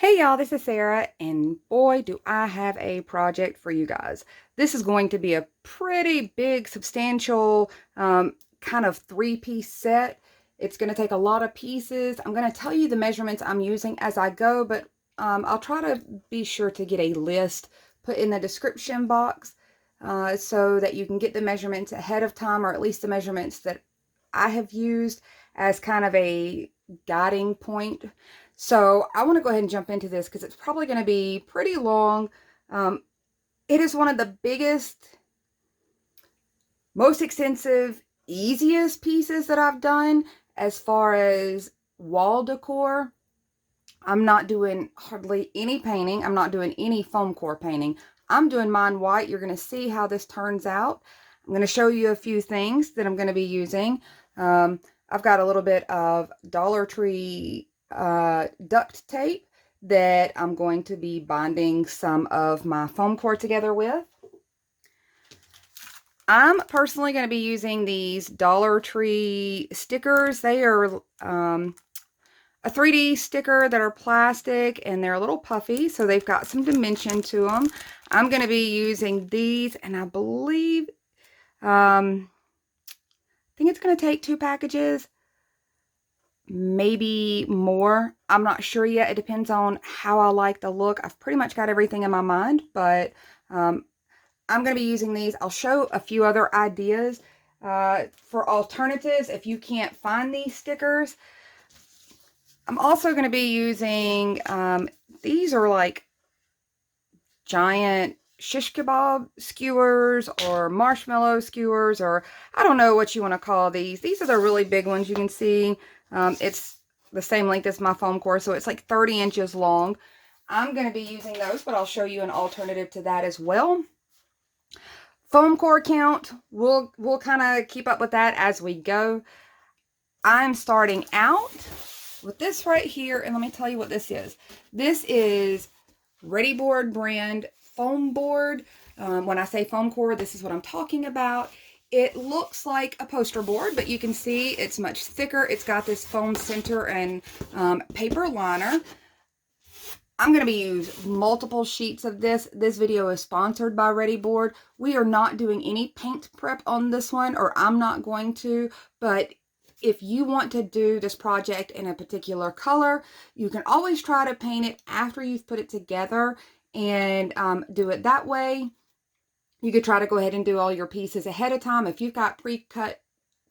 Hey y'all, this is Sarah, and boy, do I have a project for you guys. This is going to be a pretty big, substantial, kind of three-piece set. It's going to take a lot of pieces. I'm going to tell you the measurements I'm using as I go, but I'll try to be sure to get a list put in the description box so that you can get the measurements ahead of time, or at least the measurements that I have used as kind of a guiding point. So I want to go ahead and jump into this because it's probably going to be pretty long. It is one of the biggest, most extensive, easiest pieces that I've done as far as wall decor. I'm not doing hardly any painting. I'm not doing any foam core painting. I'm doing mine white. You're going to see how this turns out. I'm going to show you a few things that I'm going to be using. I've got a little bit of Dollar Tree duct tape that I'm going to be binding some of my foam core together with. I'm personally going to be using these Dollar Tree stickers. They are a 3D sticker that are plastic, and they're a little puffy, so they've got some dimension to them. I'm going to be using these, and I believe, I think it's going to take 2 packages, maybe more. I'm not sure yet. It depends on how I like the look. I've pretty much got everything in my mind, but I'm going to be using these. I'll show a few other ideas for alternatives if you can't find these stickers. I'm also going to be using, these are like giant shish kebab skewers or marshmallow skewers, or I don't know what you want to call these. These are the really big ones you can see. It's the same length as my foam core, so it's like 30 inches long. I'm going to be using those, but I'll show you an alternative to that as well. Foam core count, we'll kind of keep up with that as we go. I'm starting out with this right here, and let me tell you what this is. This is Readi-board brand foam board. When I say foam core, this is what I'm talking about. It looks like a poster board, but you can see it's much thicker. It's got this foam center and paper liner. I'm going to be using multiple sheets of this. This video is sponsored by Readi-board. We are not doing any paint prep on this one, or I'm not going to, but if you want to do this project in a particular color, you can always try to paint it after you've put it together and do it that way. You could try to go ahead and do all your pieces ahead of time. If you've got pre-cut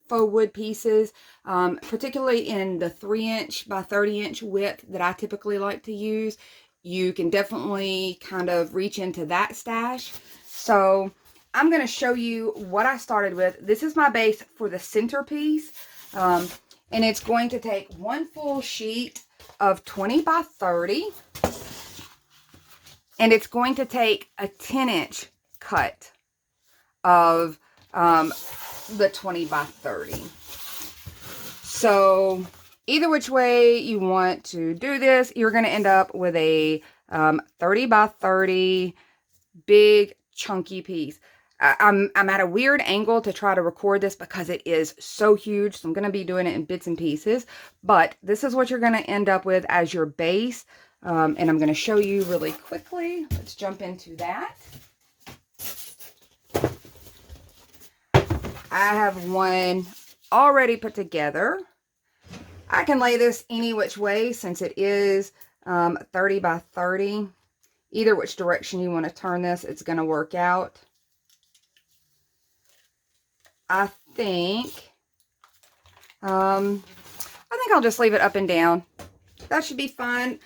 faux wood pieces, particularly in the 3" by 30" width that I typically like to use, you can definitely kind of reach into that stash. So I'm going to show you what I started with. This is my base for the centerpiece. And it's going to take 1 full sheet of 20 by 30. And it's going to take a 10" cut of the 20 by 30. So either which way you want to do this, you're going to end up with a 30 by 30 big chunky piece. I'm at a weird angle to try to record this because it is so huge. So I'm going to be doing it in bits and pieces. But this is what you're going to end up with as your base. And I'm going to show you really quickly. Let's jump into that. I have one already put together. I can lay this any which way since it is 30 by 30. Either which direction you want to turn this, it's going to work out. I think I'll just leave it up and down. That should be fine.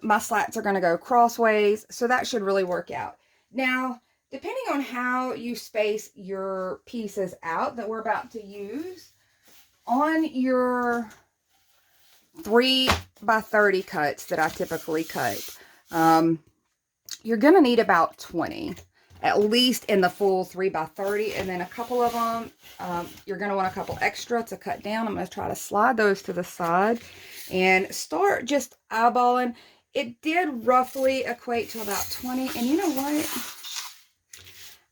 My slats are going to go crossways, so that should really work out. Now, depending on how you space your pieces out that we're about to use, on your 3 by 30 cuts that I typically cut, you're going to need about 20. At least in the full 3 by 30, and then a couple of them, you're going to want a couple extra to cut down. I'm going to try to slide those to the side and start just eyeballing. It did roughly equate to about 20, and you know what?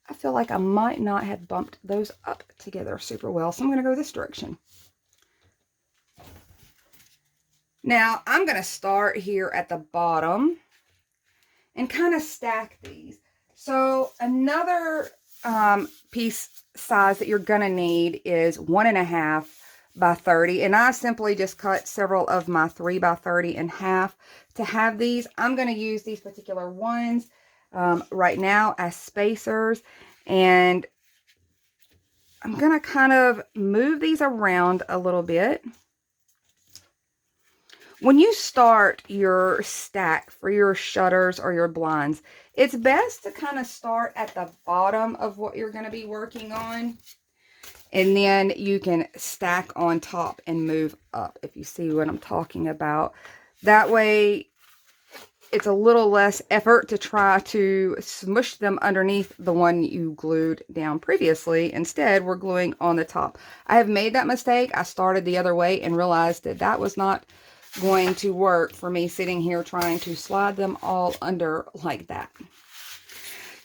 I feel like I might not have bumped those up together super well, so I'm going to go this direction. Now, I'm going to start here at the bottom and kind of stack these. So another piece size that you're going to need is 1.5 by 30. And I simply just cut several of my 3 by 30 in half to have these. I'm going to use these particular ones right now as spacers. And I'm going to kind of move these around a little bit. When you start your stack for your shutters or your blinds, it's best to kind of start at the bottom of what you're going to be working on. And then you can stack on top and move up, if you see what I'm talking about. That way, it's a little less effort to try to smush them underneath the one you glued down previously. Instead, we're gluing on the top. I have made that mistake. I started the other way and realized that that was not going to work for me sitting here trying to slide them all under like that.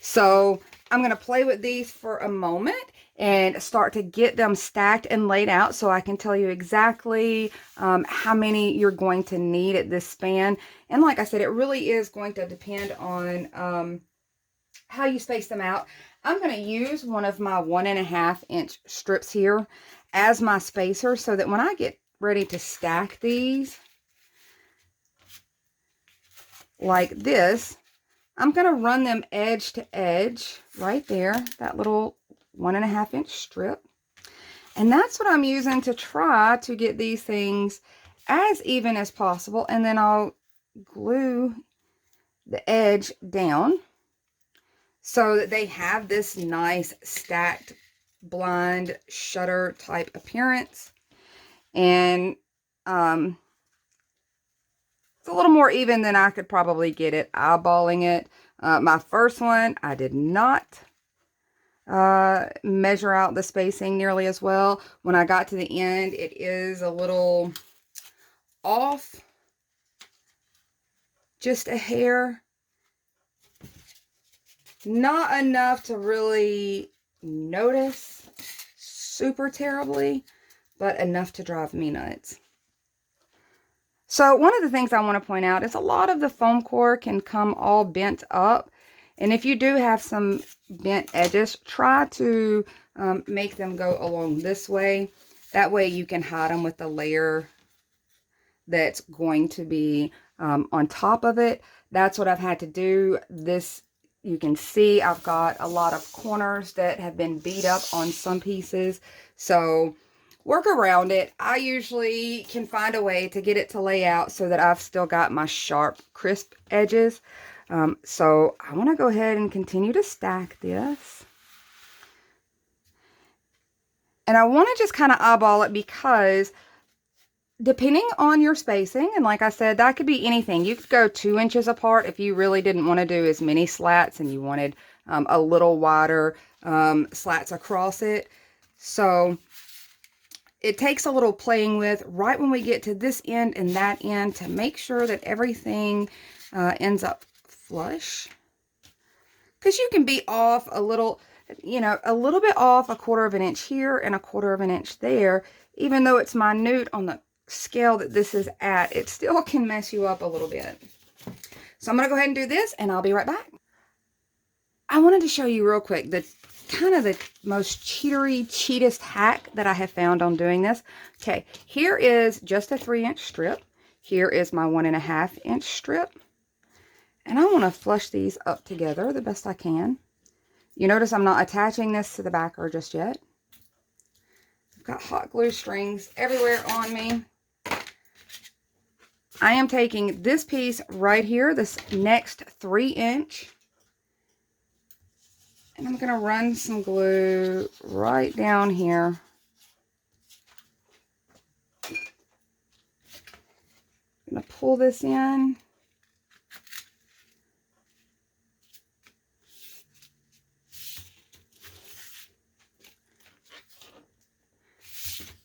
So I'm going to play with these for a moment and start to get them stacked and laid out so I can tell you exactly how many you're going to need at this span. And like I said, it really is going to depend on how you space them out. I'm going to use one of my 1.5 inch strips here as my spacer so that when I get ready to stack these like this, I'm going to run them edge to edge right there, that little 1.5 inch strip. And that's what I'm using to try to get these things as even as possible. And then I'll glue the edge down so that they have this nice stacked blind shutter type appearance. And it's a little more even than I could probably get it eyeballing it. My first one, I did not measure out the spacing nearly as well. When I got to the end, it is a little off, just a hair. Not enough to really notice super terribly, but enough to drive me nuts. So one of the things I want to point out is a lot of the foam core can come all bent up. And if you do have some bent edges, try to make them go along this way. That way you can hide them with the layer that's going to be on top of it. That's what I've had to do. This, you can see I've got a lot of corners that have been beat up on some pieces. So work around it. I usually can find a way to get it to lay out so that I've still got my sharp, crisp edges. So I want to go ahead and continue to stack this. And I want to just kind of eyeball it because depending on your spacing, and like I said, that could be anything. You could go 2 inches apart if you really didn't want to do as many slats and you wanted a little wider slats across it. So it takes a little playing with right when we get to this end and that end to make sure that everything ends up flush. Because you can be off a little, you know, a little bit off 1/4 inch here and 1/4 inch there. Even though it's minute on the scale that this is at, it still can mess you up a little bit. So I'm going to go ahead and do this and I'll be right back. I wanted to show you real quick the kind of the most cheatest hack that I have found on doing this. Okay, here is just a 3 inch strip. Here is my 1.5 inch strip. And I want to flush these up together the best I can. You notice I'm not attaching this to the backer just yet. I've got hot glue strings everywhere on me. I am taking this piece right here, this next 3 inch. And I'm going to run some glue right down here. I'm going to pull this in.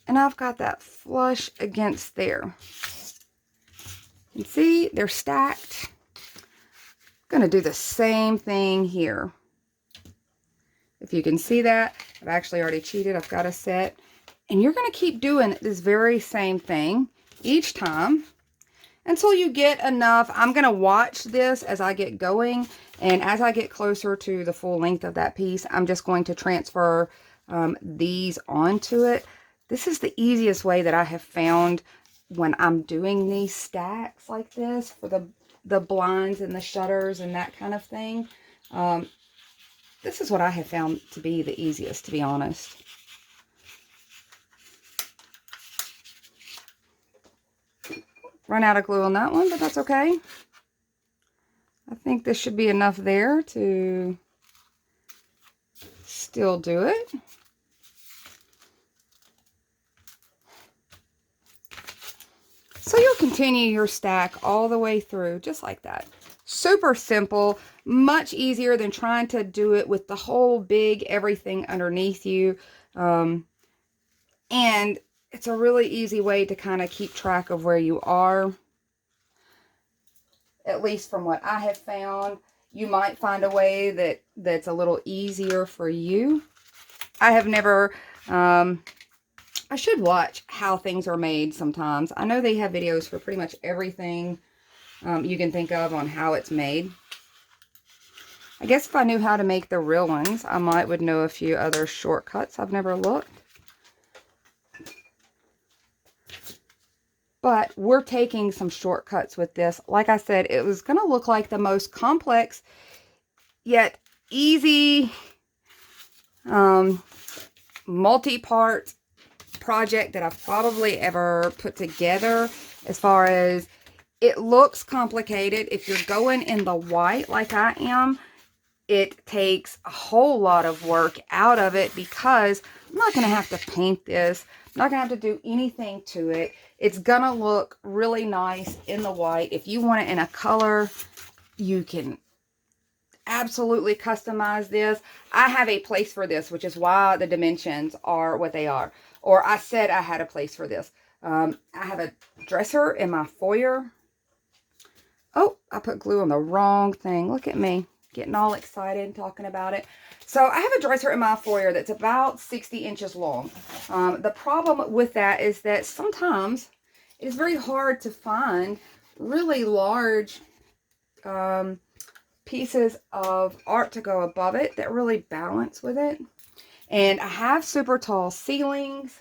And I've got that flush against there. You can see they're stacked. I'm going to do the same thing here. If you can see that, I've actually already cheated. I've got a set. And you're going to keep doing this very same thing each time. until you get enough. I'm going to watch this as I get going, and as I get closer to the full length of that piece, I'm just going to transfer these onto it. This is the easiest way that I have found when I'm doing these stacks like this for the blinds and the shutters and that kind of thing. This is what I have found to be the easiest, to be honest. Run out of glue on that one, but that's okay. I think this should be enough there to still do it. So you'll continue your stack all the way through, just like that. Super simple, much easier than trying to do it with the whole big everything underneath you. And it's a really easy way to kind of keep track of where you are. At least from what I have found. You might find a way that's a little easier for you. I have never, I should watch how things are made sometimes. I know they have videos for pretty much everything you can think of on how it's made. I guess if I knew how to make the real ones, I would know a few other shortcuts. I've never looked. But we're taking some shortcuts with this. Like I said, it was going to look like the most complex yet easy multi-part project that I've probably ever put together. As far as it looks complicated, if you're going in the white like I am, it takes a whole lot of work out of it because I'm not going to have to paint this. I'm not going to have to do anything to it. It's going to look really nice in the white. If you want it in a color, you can absolutely customize this. I have a place for this, which is why the dimensions are what they are. Or I said I had a place for this. I have a dresser in my foyer. Oh, I put glue on the wrong thing. Look at me getting all excited talking about it. So I have a dresser in my foyer that's about 60 inches long. The problem with that is that sometimes it is very hard to find really large pieces of art to go above it that really balance with it. And I have super tall ceilings.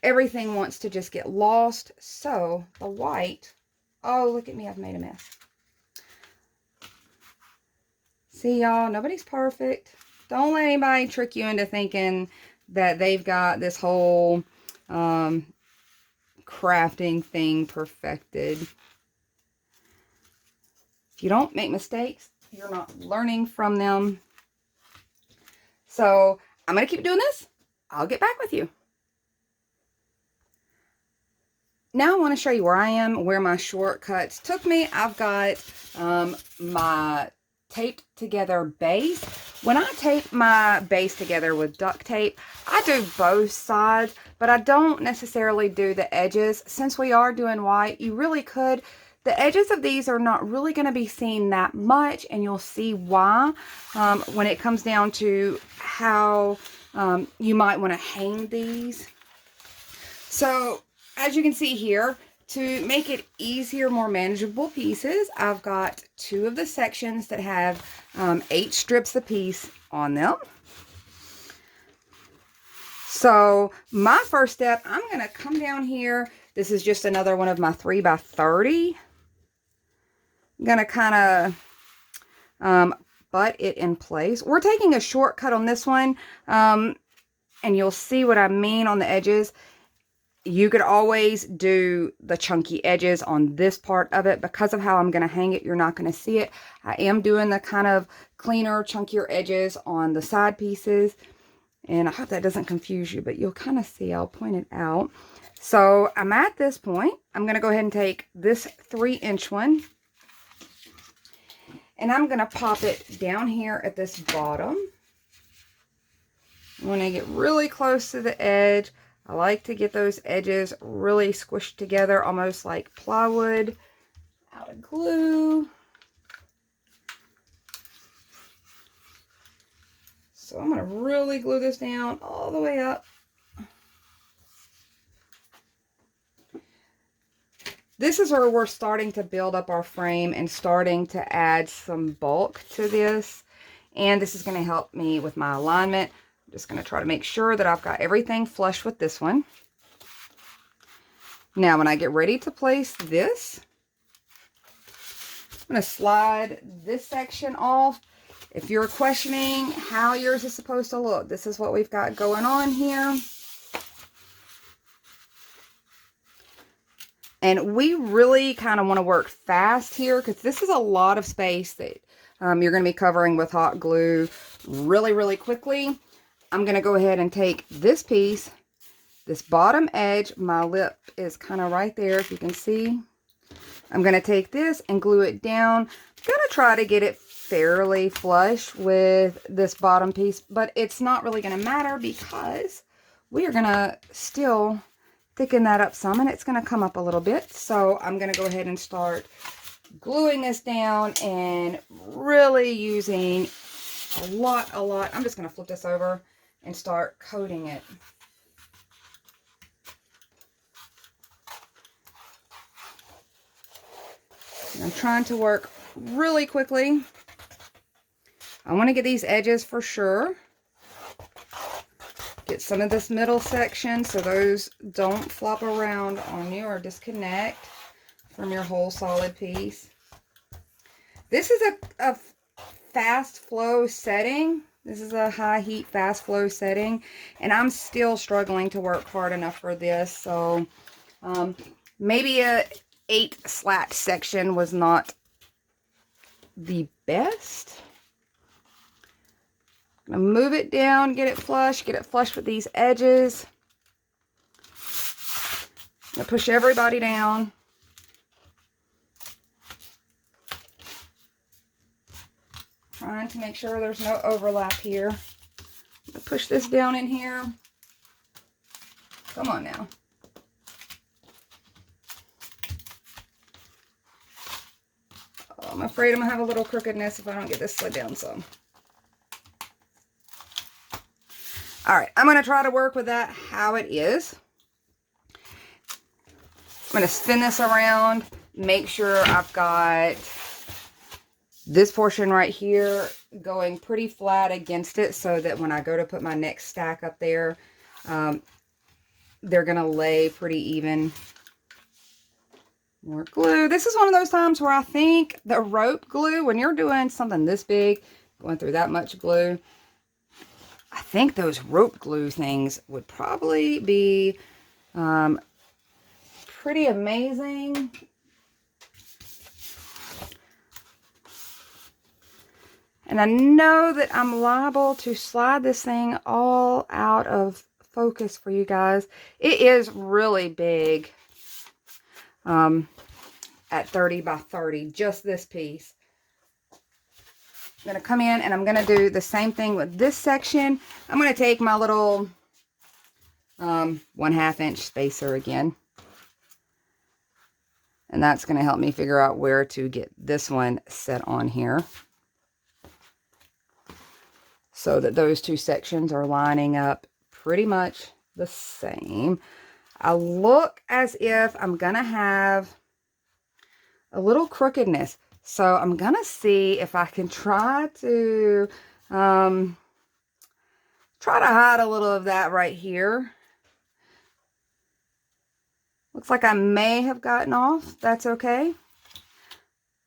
Everything wants to just get lost. So the white, oh, look at me, I've made a mess. See, y'all, nobody's perfect. Don't let anybody trick you into thinking that they've got this whole crafting thing perfected. If you don't make mistakes, you're not learning from them. So I'm going to keep doing this. I'll get back with you. Now I want to show you where I am, where my shortcuts took me. I've got my taped together base. When I tape my base together with duct tape, I do both sides, but I don't necessarily do the edges. Since we are doing white, you really could. The edges of these are not really going to be seen that much, and you'll see why when it comes down to how you might want to hang these. So as you can see here, to make it easier, more manageable pieces, I've got two of the sections that have 8 strips apiece on them. So my first step, I'm going to come down here. This is just another one of my 3x30. I'm going to kind of butt it in place. We're taking a shortcut on this one, and you'll see what I mean on the edges. You could always do the chunky edges on this part of it. Because of how I'm going to hang it, you're not going to see it. I am doing the kind of cleaner, chunkier edges on the side pieces. And I hope that doesn't confuse you, but you'll kind of see. I'll point it out. So I'm at this point. I'm going to go ahead and take this 3-inch one. And I'm going to pop it down here at this bottom. When I get really close to the edge, I like to get those edges really squished together, almost like plywood. Out of glue. So I'm going to really glue this down all the way up. This is where we're starting to build up our frame and starting to add some bulk to this. And this is going to help me with my alignment. I'm just going to try to make sure that I've got everything flush with this one. Now, when I get ready to place this, I'm going to slide this section off. If you're questioning how yours is supposed to look, this is what we've got going on here. And we really kind of want to work fast here because this is a lot of space that you're going to be covering with hot glue really, really quickly. I'm going to go ahead and take this piece, this bottom edge, my lip is kind of right there, if you can see. I'm going to take this and glue it down. I'm going to try to get it fairly flush with this bottom piece, but it's not really going to matter because we are going to still thicken that up some, and it's going to come up a little bit. So I'm going to go ahead and start gluing this down and really using a lot. I'm just going to flip this over and start coating it. I'm trying to work really quickly. I want to get these edges for sure. Get some of this middle section so those don't flop around on you or disconnect from your whole solid piece. This is a fast flow setting. This is a high heat fast flow setting, and I'm still struggling to work hard enough for this. So maybe a 8 slat section was not the best. I'm gonna move it down, get it flush with these edges. I'm gonna push everybody down. Trying to make sure there's no overlap here. I'm gonna push this down in here. Come on now. Oh, I'm afraid I'm gonna have a little crookedness if I don't get this slid down some. All right, I'm going to try to work with that how it is. I'm going to spin this around, make sure I've got this portion right here going pretty flat against it so that when I go to put my next stack up there, they're going to lay pretty even. More glue. This is one of those times where I think the rope glue, when you're doing something this big, going through that much glue, I think those rope glue things would probably be pretty amazing. And I know that I'm liable to slide this thing all out of focus for you guys. It is really big at 30 by 30, just this piece. I'm going to come in and I'm going to do the same thing with this section. I'm going to take my little 1/2 inch spacer again. And that's going to help me figure out where to get this one set on here, so that those two sections are lining up pretty much the same. I look as if I'm going to have a little crookedness. So I'm going to see if I can try to hide a little of that right here. Looks like I may have gotten off. That's okay.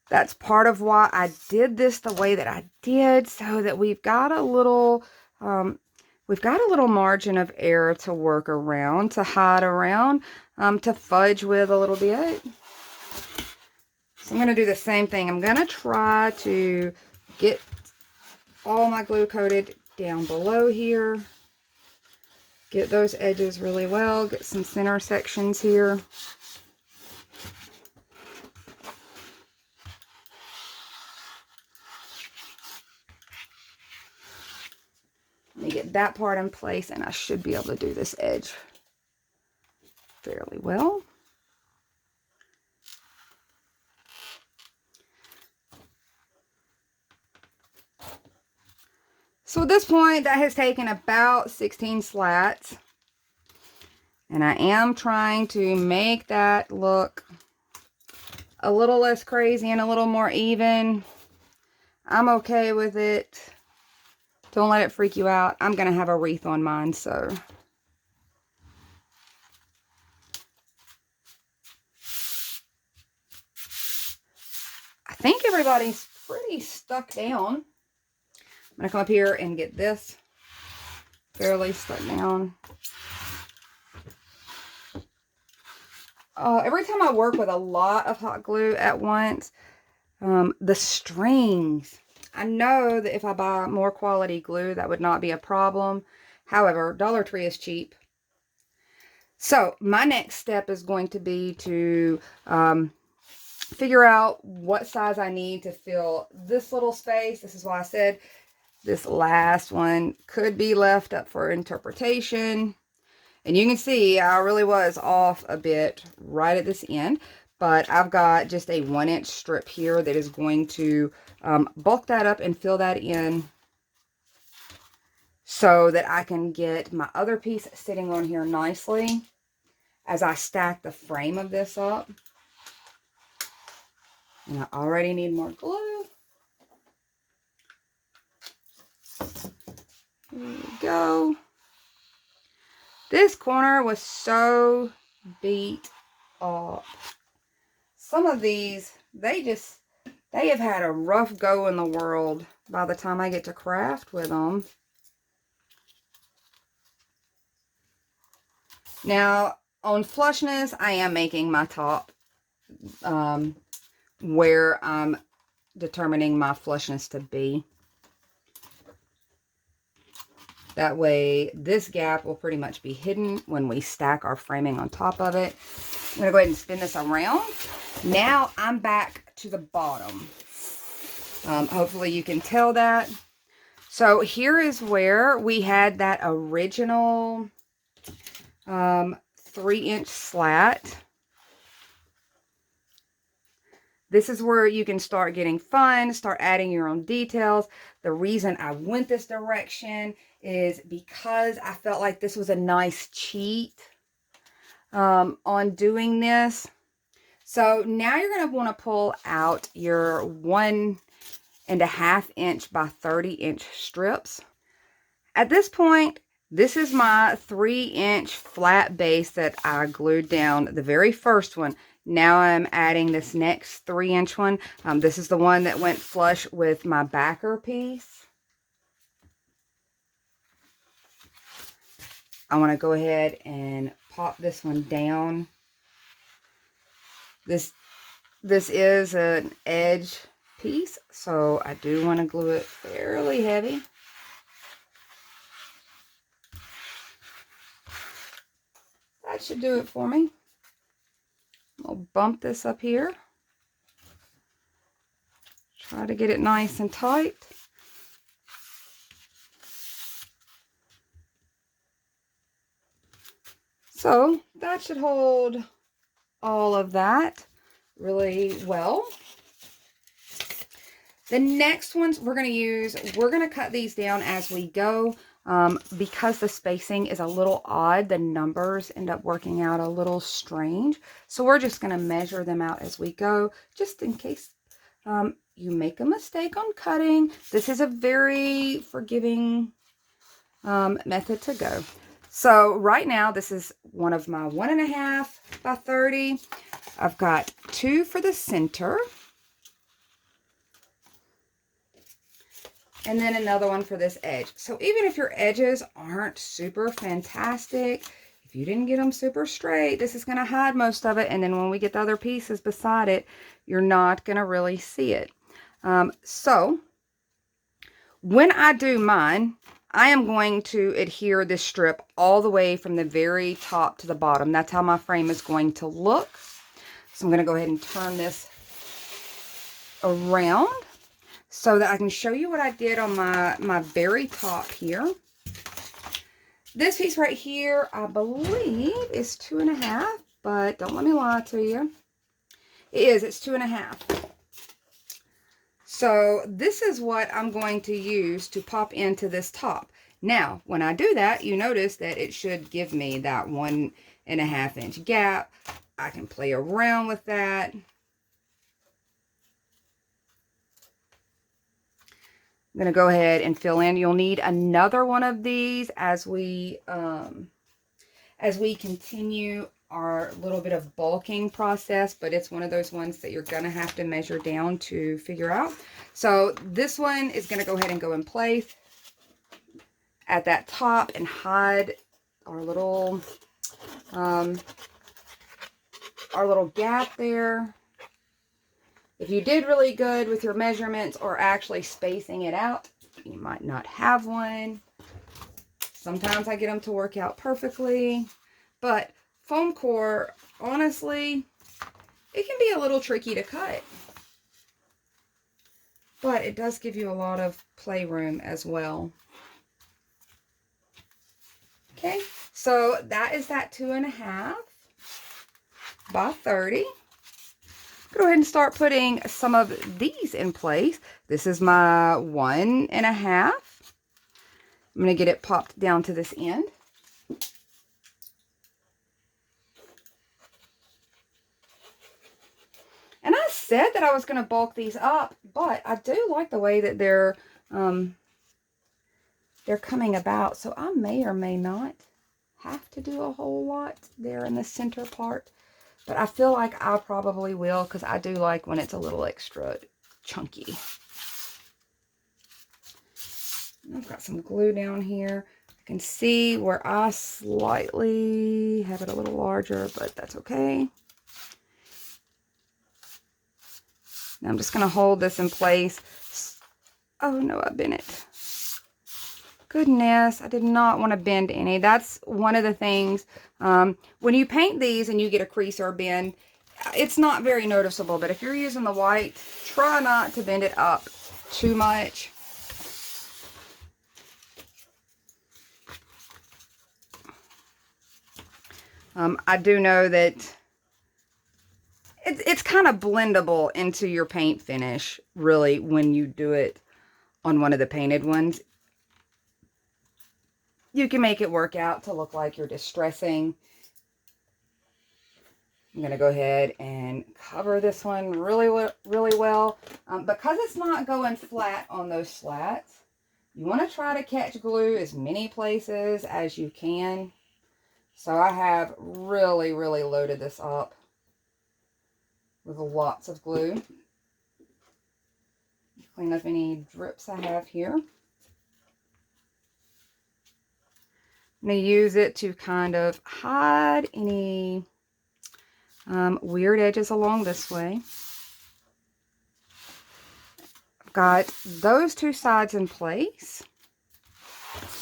That's part of why I did this the way that I did, so that we've got a little margin of error to work around, to hide around, to fudge with a little bit. So I'm going to do the same thing. I'm going to try to get all my glue coated down below here. Get those edges really well. Get some center sections here. Let me get that part in place, and I should be able to do this edge fairly well. So at this point, that has taken about 16 slats. And I am trying to make that look a little less crazy and a little more even, I'm okay with it. Don't let it freak you out. I'm going to have a wreath on mine, so. I think everybody's pretty stuck down. I'm going to come up here and get this fairly stuck down. Every time I work with a lot of hot glue at once, the strings, I know that if I buy more quality glue, that would not be a problem. However, Dollar Tree is cheap. So my next step is going to be to figure out what size I need to fill this little space. This is why I said this last one could be left up for interpretation. And you can see I really was off a bit right at this end. But I've got just a 1-inch strip here that is going to bulk that up and fill that in so that I can get my other piece sitting on here nicely as I stack the frame of this up. And I already need more glue. Here we go. This corner was so beat up. Some of these, they have had a rough go in the world by the time I get to craft with them. Now, on flushness, I am making my top where I'm determining my flushness to be. That way, this gap will pretty much be hidden when we stack our framing on top of it. I'm going to go ahead and spin this around. Now, I'm back to the bottom. Hopefully, you can tell that. So, here is where we had that original 3-inch slat. This is where you can start getting fun, start adding your own details. The reason I went this direction is because I felt like this was a nice cheat on doing this. So now you're going to want to pull out your 1.5-inch by 30-inch strips. At this point, this is my 3-inch flat base that I glued down, the very first one. Now I'm adding this next 3-inch one. This is the one that went flush with my backer piece. I want to go ahead and pop this one down. This is an edge piece, so I do want to glue it fairly heavy. That should do it for me. I'll bump this up here. Try to get it nice and tight. So that should hold all of that really well. The next ones we're going to cut these down as we go. Because the spacing is a little odd, the numbers end up working out a little strange. So we're just going to measure them out as we go, just in case you make a mistake on cutting. This is a very forgiving method to go. So right now, this is one of my 1.5 by 30. I've got 2 for the center. And then another one for this edge. So even if your edges aren't super fantastic, if you didn't get them super straight, this is going to hide most of it. And then when we get the other pieces beside it, you're not going to really see it. So when I do mine, I am going to adhere this strip all the way from the very top to the bottom. That's how my frame is going to look. So I'm going to go ahead and turn this around so that I can show you what I did on my very top here. This piece right here, I believe is 2.5, but don't let me lie to you. It's 2.5. So this is what I'm going to use to pop into this top. Now, when I do that, you notice that it should give me that 1.5-inch gap. I can play around with that. I'm going to go ahead and fill in. You'll need another one of these as we continue our little bit of bulking process, but it's one of those ones that you're going to have to measure down to figure out. So this one is going to go ahead and go in place at that top and hide our little gap there. If you did really good with your measurements or actually spacing it out, you might not have one. Sometimes I get them to work out perfectly, but foam core, honestly, it can be a little tricky to cut, but it does give you a lot of playroom as well. Okay, so that is that 2.5 by 30. Go ahead and start putting some of these in place. This is my 1.5. I'm going to get it popped down to this end. And I said that I was going to bulk these up, but I do like the way that they're coming about. So I may or may not have to do a whole lot there in the center part. But I feel like I probably will, because I do like when it's a little extra chunky. I've got some glue down here. I can see where I slightly have it a little larger, but that's okay. Now I'm just going to hold this in place. Oh no, I bent it. Goodness, I did not want to bend any. That's one of the things. When you paint these and you get a crease or a bend, it's not very noticeable. But if you're using the white, try not to bend it up too much. I do know that it's kind of blendable into your paint finish, really, when you do it on one of the painted ones. You can make it work out to look like you're distressing. I'm going to go ahead and cover this one really well. Because it's not going flat on those slats, you want to try to catch glue as many places as you can. So I have really loaded this up with lots of glue. Clean up any drips I have here. I'm going to use it to kind of hide any weird edges along this way. I've got those two sides in place.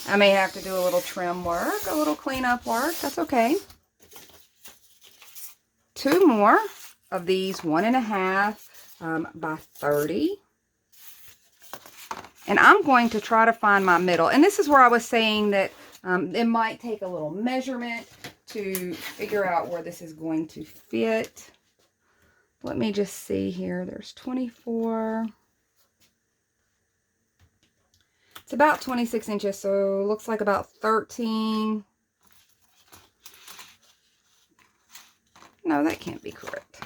I may have to do a little trim work, a little cleanup work. That's okay. 2 more of these 1.5 by 30. And I'm going to try to find my middle. And this is where I was saying that it might take a little measurement to figure out where this is going to fit. Let me just see here. There's 24. It's about 26 inches, so it looks like about 13. No, that can't be correct.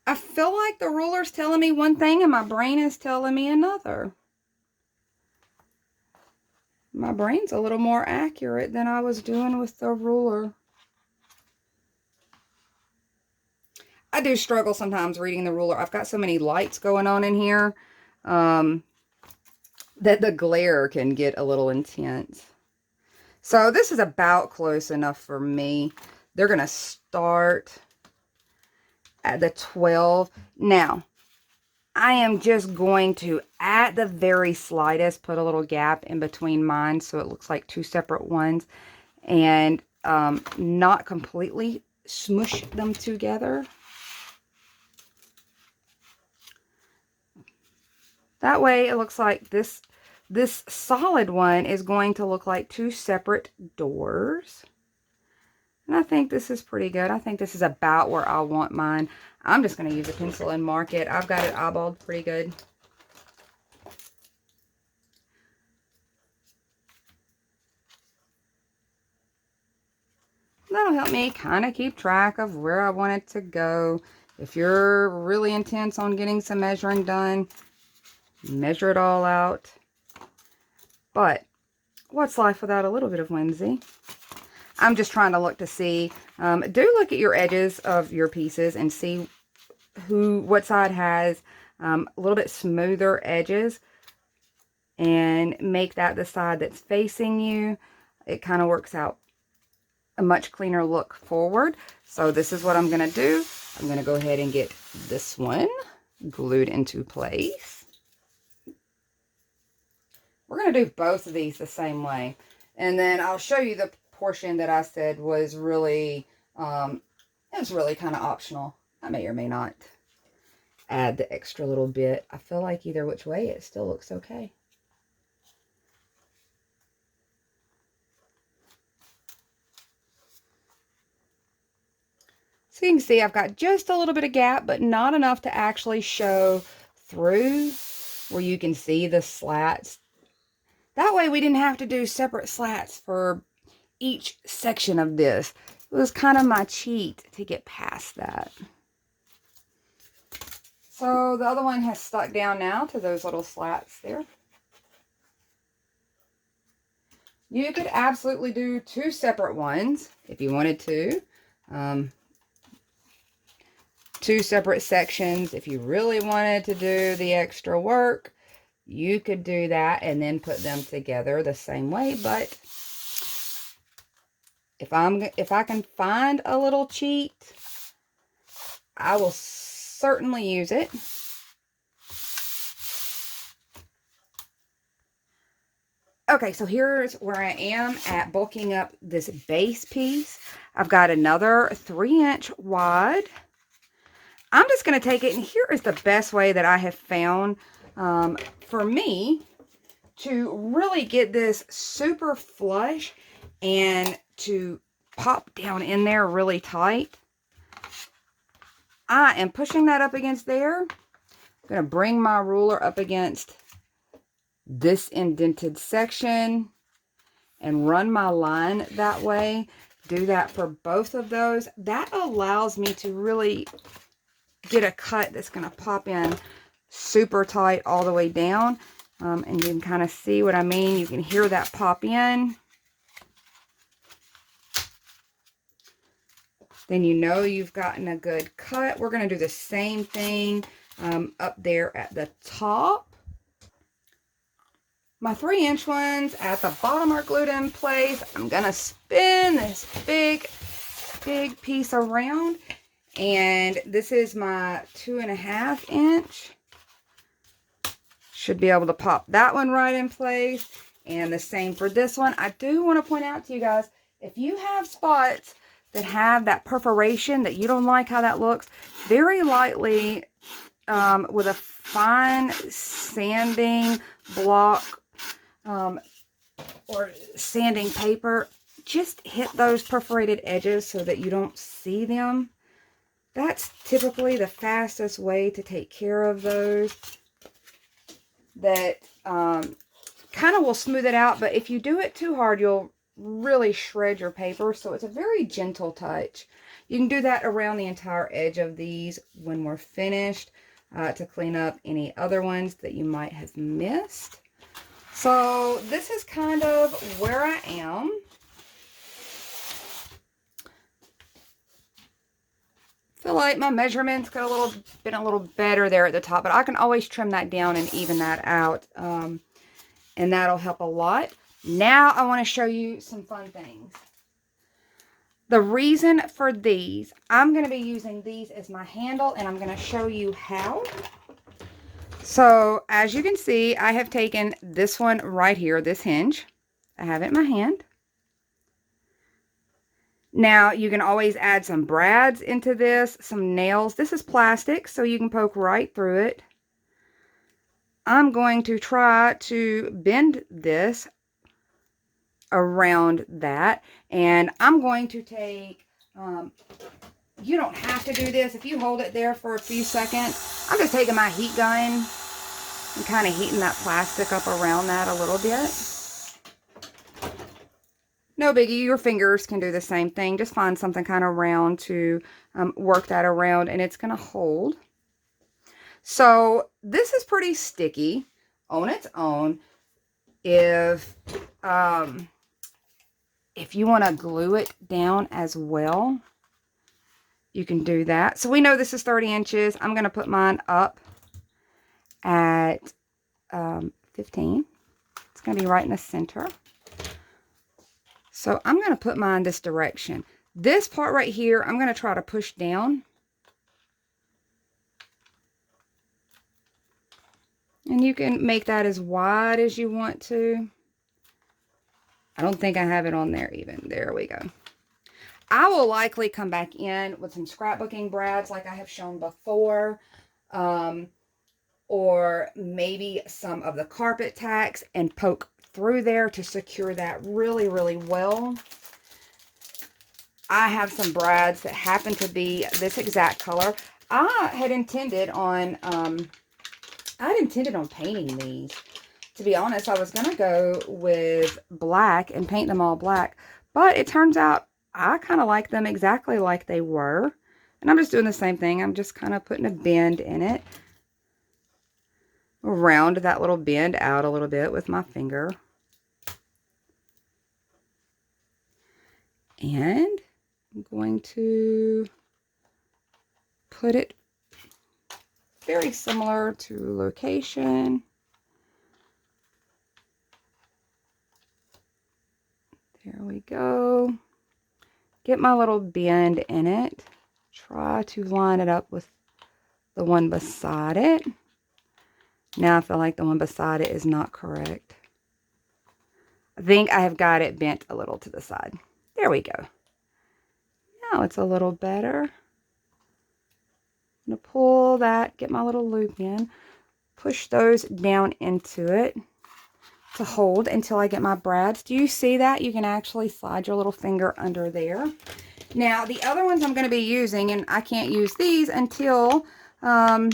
I feel like the ruler's telling me one thing and my brain is telling me another. My brain's a little more accurate than I was doing with the ruler. I do struggle sometimes reading the ruler. I've got so many lights going on in here that the glare can get a little intense. So this is about close enough for me. They're going to start at the 12. Now, I am just going to, at the very slightest, put a little gap in between mine so it looks like 2 separate ones, and not completely smush them together. That way it looks like this solid one is going to look like 2 separate doors. And I think this is pretty good. I think this is about where I want mine. I'm just going to use a pencil and mark it. I've got it eyeballed pretty good. That'll help me kind of keep track of where I want it to go. If you're really intense on getting some measuring done, measure it all out. But what's life without a little bit of whimsy? I'm just trying to look to see. Do look at your edges of your pieces and see what side has a little bit smoother edges, and make that the side that's facing you. It kind of works out a much cleaner look forward. So this is what I'm going to do. I'm going to go ahead and get this one glued into place. We're going to do both of these the same way. And then I'll show you the portion that I said was really, it was really kind of optional. I may or may not add the extra little bit. I feel like either which way, it still looks okay. So you can see I've got just a little bit of gap, but not enough to actually show through where you can see the slats. That way we didn't have to do separate slats for each section of this. It was kind of my cheat to get past that. So the other one has stuck down now to those little slats there. You could absolutely do two separate ones if you wanted to. Two separate sections. If you really wanted to do the extra work, you could do that and then put them together the same way. But if I can find a little cheat, I will certainly use it. Okay, so here's where I am at bulking up this base piece. I've got another 3-inch wide. I'm just going to take it, and here is the best way that I have found for me to really get this super flush and to pop down in there really tight. I am pushing that up against there. I'm going to bring my ruler up against this indented section and run my line that way. Do that for both of those. That allows me to really get a cut that's going to pop in super tight all the way down. And you can kind of see what I mean. You can hear that pop in. Then you know you've gotten a good cut. We're going to do the same thing up there at the top. My 3-inch ones at the bottom are glued in place. I'm going to spin this big piece around. And this is my 2.5 inch. Should be able to pop that one right in place. And the same for this one. I do want to point out to you guys, if you have spots that have that perforation that you don't like how that looks, very lightly with a fine sanding block or sanding paper, just hit those perforated edges so that you don't see them. That's typically the fastest way to take care of those. That kind of will smooth it out, but if you do it too hard, you'll really shred your paper. So it's a very gentle touch. You can do that around the entire edge of these when we're finished to clean up any other ones that you might have missed. So this is kind of where I am. Feel like my measurements got been a little better there at the top, but I can always trim that down and even that out, and that'll help a lot. Now I want to show you some fun things. The reason for these, I'm going to be using these as my handle, and I'm going to show you how. So as you can see, I have taken this one right here, this hinge. I have it in my hand. Now, you can always add some brads into this, some nails. This is plastic, so you can poke right through it. I'm going to try to bend this around that, and I'm going to take, you don't have to do this. If you hold it there for a few seconds, I'm just taking my heat gun and kind of heating that plastic up around that a little bit. No biggie, your fingers can do the same thing. Just find something kind of round to work that around, and it's going to hold. So this is pretty sticky on its own. If you want to glue it down as well, you can do that. So we know this is 30 inches. I'm going to put mine up at 15. It's going to be right in the center. So I'm going to put mine this direction. This part right here, I'm going to try to push down. And you can make that as wide as you want to. I don't think I have it on there even. There we go. I will likely come back in with some scrapbooking brads like I have shown before. Or maybe some of the carpet tacks and poke through there to secure that really, really well. I have some brads that happen to be this exact color. I had intended on painting these. To be honest, I was going to go with black and paint them all black. But it turns out I kind of like them exactly like they were. And I'm just doing the same thing. I'm just kind of putting a bend in it. Round that little bend out a little bit with my finger. And I'm going to put it very similar to location. There we go. Get my little bend in it. Try to line it up with the one beside it. Now I feel like the one beside it is not correct. I think I have got it bent a little to the side. There we go. Now it's a little better. I'm going to pull that, get my little loop in, push those down into it to hold until I get my brads. Do you see that? You can actually slide your little finger under there. Now, the other ones I'm going to be using, and I can't use these until I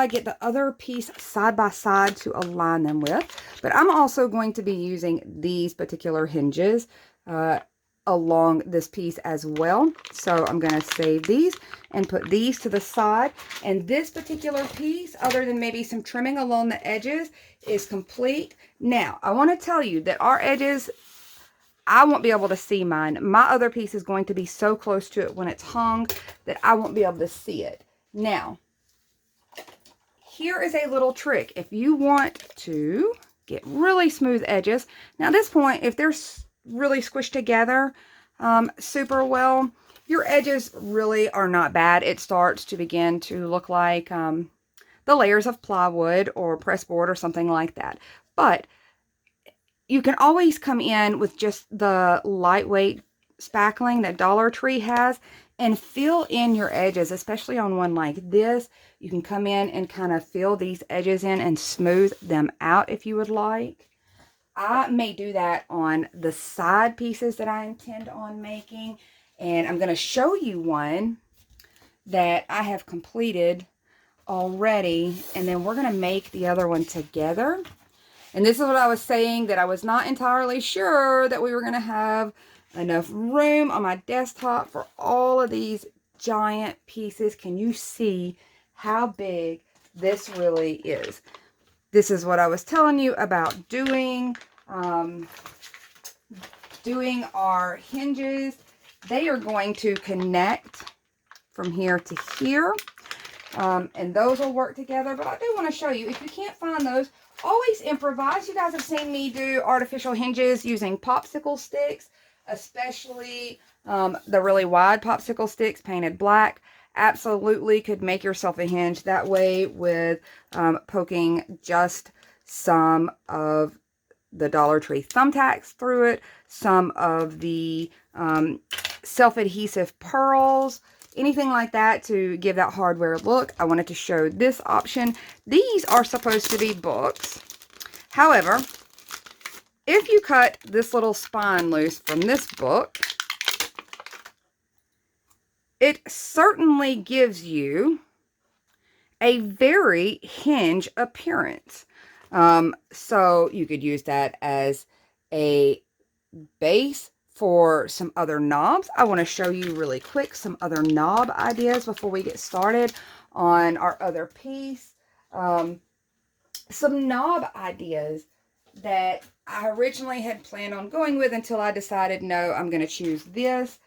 get the other piece side by side to align them with. But I'm also going to be using these particular hinges along this piece as well. So I'm going to save these and put these to the side. And this particular piece, other than maybe some trimming along the edges, is complete. Now, I want to tell you that our edges, I won't be able to see mine. My other piece is going to be so close to it when it's hung that I won't be able to see it. Now, here is a little trick. If you want to get really smooth edges, now at this point, if they're really squished together super well, your edges really are not bad. It starts to begin to look like the layers of plywood or pressboard or something like that. But you can always come in with just the lightweight spackling that Dollar Tree has and fill in your edges, especially on one like this. You can come in and kind of fill these edges in and smooth them out if you would like. I may do that on the side pieces that I intend on making. And I'm going to show you one that I have completed already. And then we're going to make the other one together. And this is what I was saying, that I was not entirely sure that we were going to have enough room on my desktop for all of these giant pieces. Can you see how big this really is? This is what I was telling you about doing our hinges. They are going to connect from here to here. And those will work together. But I do want to show you, if you can't find those, always improvise. You guys have seen me do artificial hinges using popsicle sticks, especially the really wide popsicle sticks painted black. Absolutely could make yourself a hinge that way with poking just some of the Dollar Tree thumbtacks through it, some of the self-adhesive pearls, anything like that to give that hardware look. I wanted to show this option. These are supposed to be books. However, if you cut this little spine loose from this book, it certainly gives you a very hinge appearance. So you could use that as a base for some other knobs. I want to show you really quick some other knob ideas before we get started on our other piece. Some knob ideas that I originally had planned on going with until I decided, no, I'm going to choose this.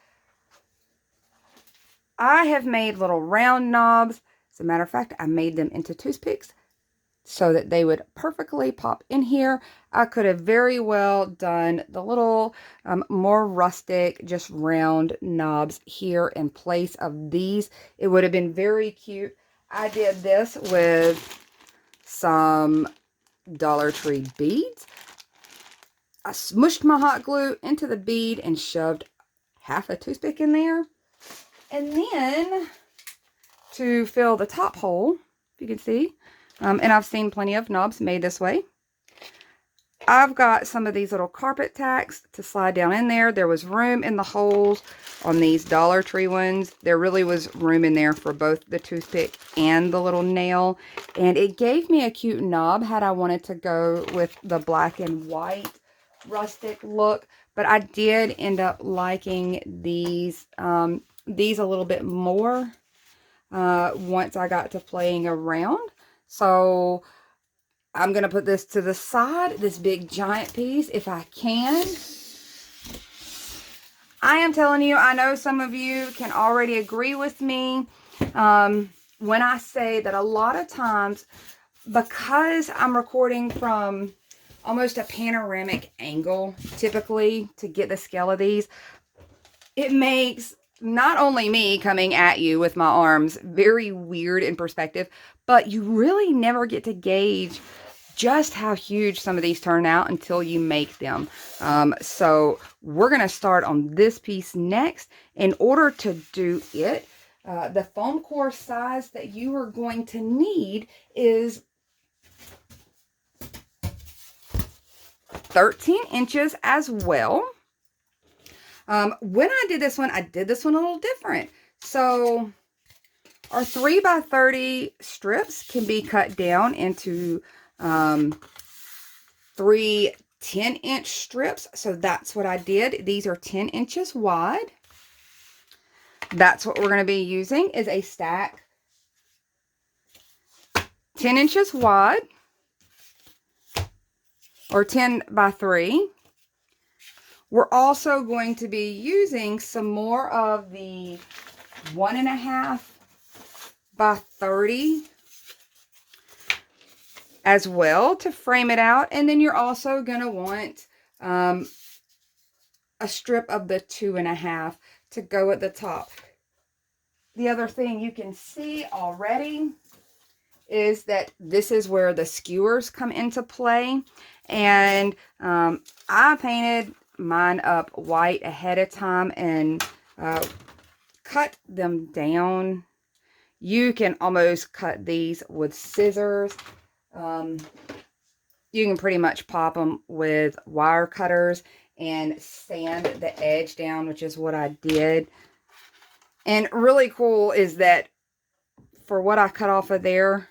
I have made little round knobs. As a matter of fact, I made them into toothpicks so that they would perfectly pop in here. I could have very well done the little more rustic, just round knobs here in place of these. It would have been very cute. I did this with some Dollar Tree beads. I smushed my hot glue into the bead and shoved half a toothpick in there. And then to fill the top hole, if you can see, and I've seen plenty of knobs made this way, I've got some of these little carpet tacks to slide down in there. There was room in the holes on these Dollar Tree ones. There really was room in there for both the toothpick and the little nail. And it gave me a cute knob had I wanted to go with the black and white rustic look. But I did end up liking these a little bit more once I got to playing around. So I'm going to put this to the side, this big giant piece, if I can. I am telling you, I know some of you can already agree with me when I say that a lot of times, because I'm recording from almost a panoramic angle, typically, to get the scale of these, it makes not only me coming at you with my arms very weird in perspective, but you really never get to gauge just how huge some of these turn out until you make them. So we're going to start on this piece next. In order to do it, the foam core size that you are going to need is 13 inches as well. When I did this one a little different. So our 3x30 strips can be cut down into 3 10-inch strips. So that's what I did. These are 10 inches wide. That's what we're going to be using, is a stack 10 inches wide, or 10x3. We're also going to be using some more of the 1.5x30 as well to frame it out. And then you're also going to want a strip of the 2.5 to go at the top. The other thing you can see already is that this is where the skewers come into play. And I painted mine up white ahead of time and cut them down. You can almost cut these with scissors. You can pretty much pop them with wire cutters and sand the edge down, which is what I did. And really cool is that for what I cut off of there,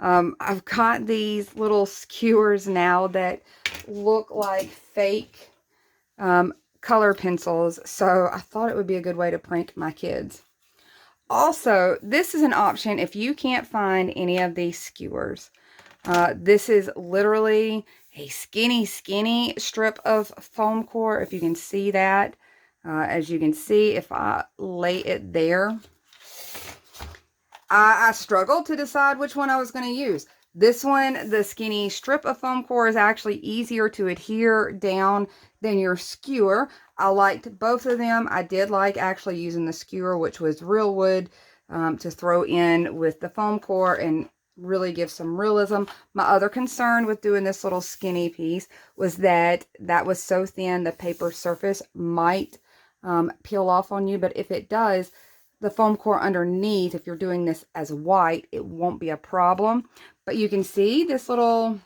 I've got these little skewers now that look like fake color pencils, so I thought it would be a good way to prank my kids. Also, this is an option if you can't find any of these skewers. This is literally a skinny strip of foam core, if you can see that. As you can see, if I lay it there, I struggled to decide which one I was going to use. This one, the skinny strip of foam core, is actually easier to adhere down than your skewer. I liked both of them. I did like actually using the skewer, which was real wood, to throw in with the foam core and really give some realism. My other concern with doing this little skinny piece was that was so thin the paper surface might peel off on you, but if it does, the foam core underneath, if you're doing this as white, it won't be a problem. But you can see this little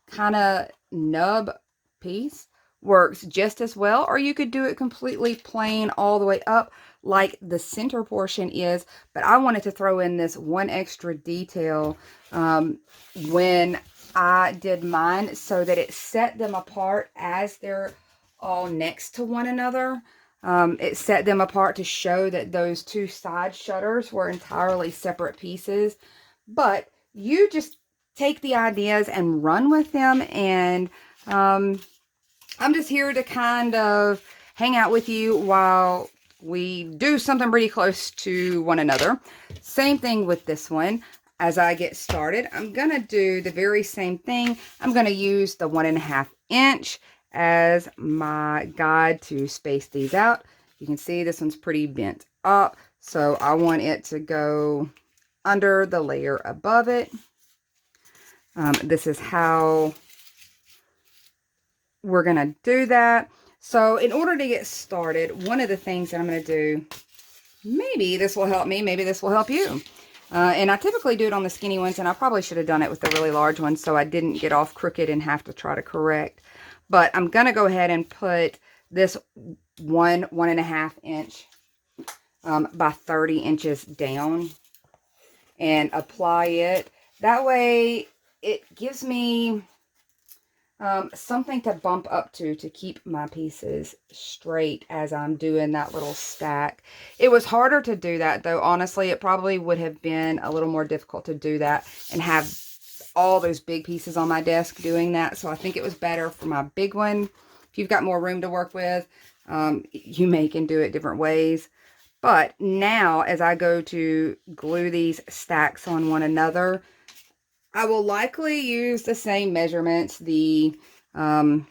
kind of nub piece works just as well, or you could do it completely plain all the way up like the center portion is. But I wanted to throw in this one extra detail when I did mine, so that it set them apart as they're all next to one another. It set them apart to show that those two side shutters were entirely separate pieces. But you just take the ideas and run with them. And I'm just here to kind of hang out with you while we do something pretty close to one another. Same thing with this one. As I get started, I'm going to do the very same thing. I'm going to use the 1.5 inch as my guide to space these out. You can see this one's pretty bent up, so I want it to go under the layer above it. This is how we're going to do that. So in order to get started, one of the things that I'm going to do, maybe this will help me, maybe this will help you. And I typically do it on the skinny ones, and I probably should have done it with the really large ones so I didn't get off crooked and have to try to correct. But I'm going to go ahead and put this 1.5 inch by 30 inches down and apply it. That way it gives me something to bump up to keep my pieces straight as I'm doing that little stack. It was harder to do that, though. Honestly, it probably would have been a little more difficult to do that and have all those big pieces on my desk doing that. So I think it was better for my big one. If you've got more room to work with, you can do it different ways. But now, as I go to glue these stacks on one another, I will likely use the same measurements, the 8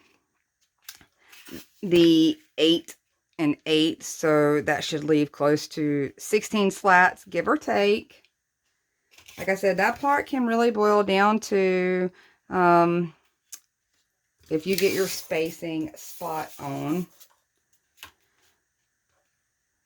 and 8, so that should leave close to 16 slats, give or take. Like I said, that part can really boil down to if you get your spacing spot on.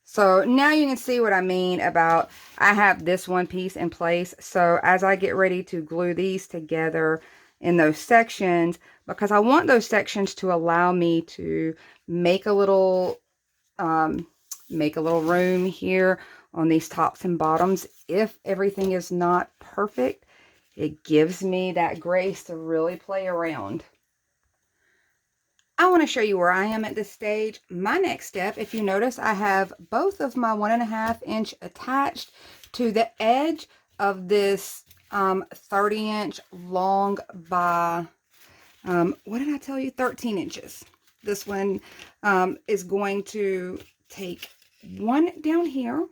So now you can see what I mean about I have this one piece in place. So as I get ready to glue these together in those sections, because I want those sections to allow me to make a little room here on these tops and bottoms. If everything is not perfect, it gives me that grace to really play around. I want to show you where I am at this stage. My next step, if you notice, I have both of my 1.5 inch attached to the edge of this 30 inch long by, what did I tell you? 13 inches. This one is going to take one down here.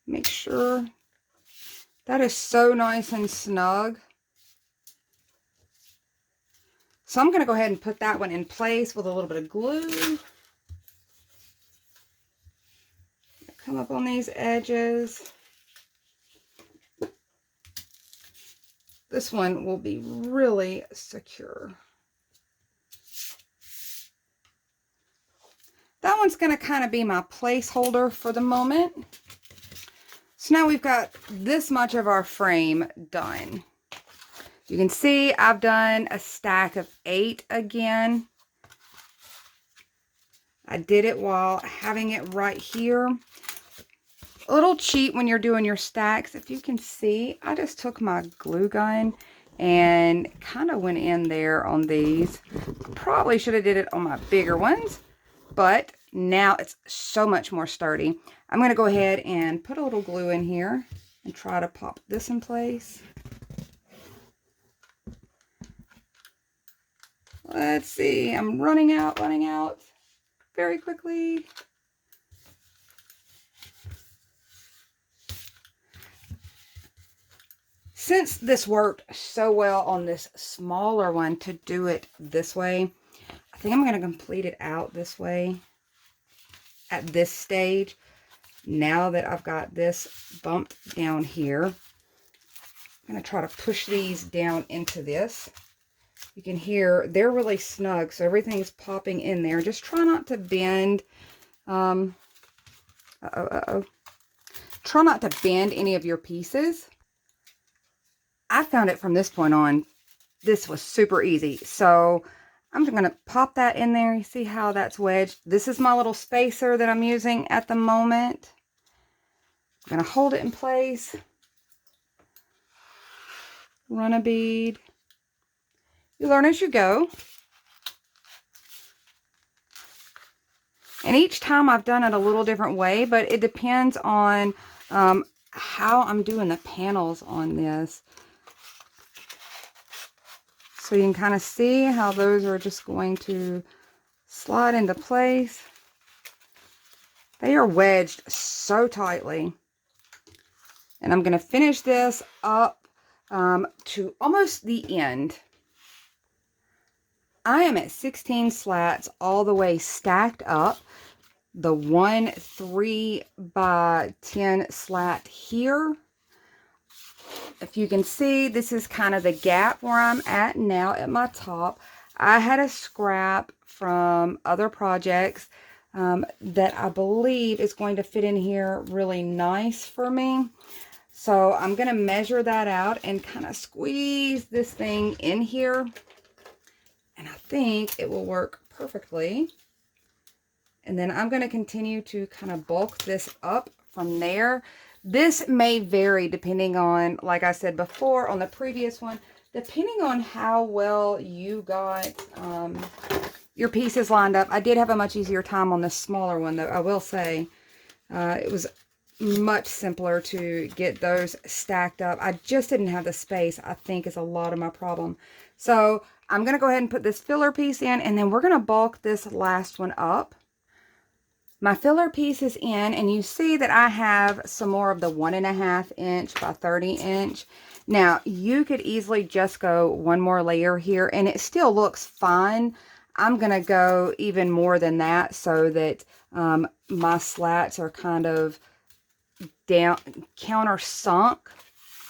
Make sure that is so nice and snug. So I'm going to go ahead and put that one in place with a little bit of glue. Come up on these edges. This one will be really secure. That one's going to kind of be my placeholder for the moment. So now we've got this much of our frame done. You can see I've done a stack of 8 again. I did it while having it right here. A little cheat when you're doing your stacks. If you can see, I just took my glue gun and kind of went in there on these. Probably should have did it on my bigger ones, but now it's so much more sturdy. I'm going to go ahead and put a little glue in here and try to pop this in place. Let's see, I'm running out very quickly. Since this worked so well on this smaller one to do it this way, I think I'm going to complete it out this way at this stage. Now that I've got this bumped down here, I'm going to try to push these down into this. You can hear they're really snug, so everything's popping in there. Just try not to bend. Try not to bend any of your pieces. I found it from this point on, this was super easy. So I'm going to pop that in there. You see how that's wedged? This is my little spacer that I'm using at the moment. I'm going to hold it in place. Run a bead. You learn as you go. And each time I've done it a little different way, but it depends on how I'm doing the panels on this. So you can kind of see how those are just going to slide into place. They are wedged so tightly. And I'm going to finish this up to almost the end. I am at 16 slats all the way stacked up. The 1 3 by 10 slat here. If you can see, this is kind of the gap where I'm at now at my top. I had a scrap from other projects that I believe is going to fit in here really nice for me. So I'm going to measure that out and kind of squeeze this thing in here. And I think it will work perfectly. And then I'm going to continue to kind of bulk this up from there. This may vary depending on, like I said before on the previous one, depending on how well you got your pieces lined up. I did have a much easier time on the smaller one, though, I will say. It was much simpler to get those stacked up. I just didn't have the space, I think, is a lot of my problem. So I'm going to go ahead and put this filler piece in, and then we're going to bulk this last one up. My filler piece is in, and you see that I have some more of the 1.5 inch by 30 inch. Now, you could easily just go one more layer here, and it still looks fine. I'm going to go even more than that so that my slats are kind of down, countersunk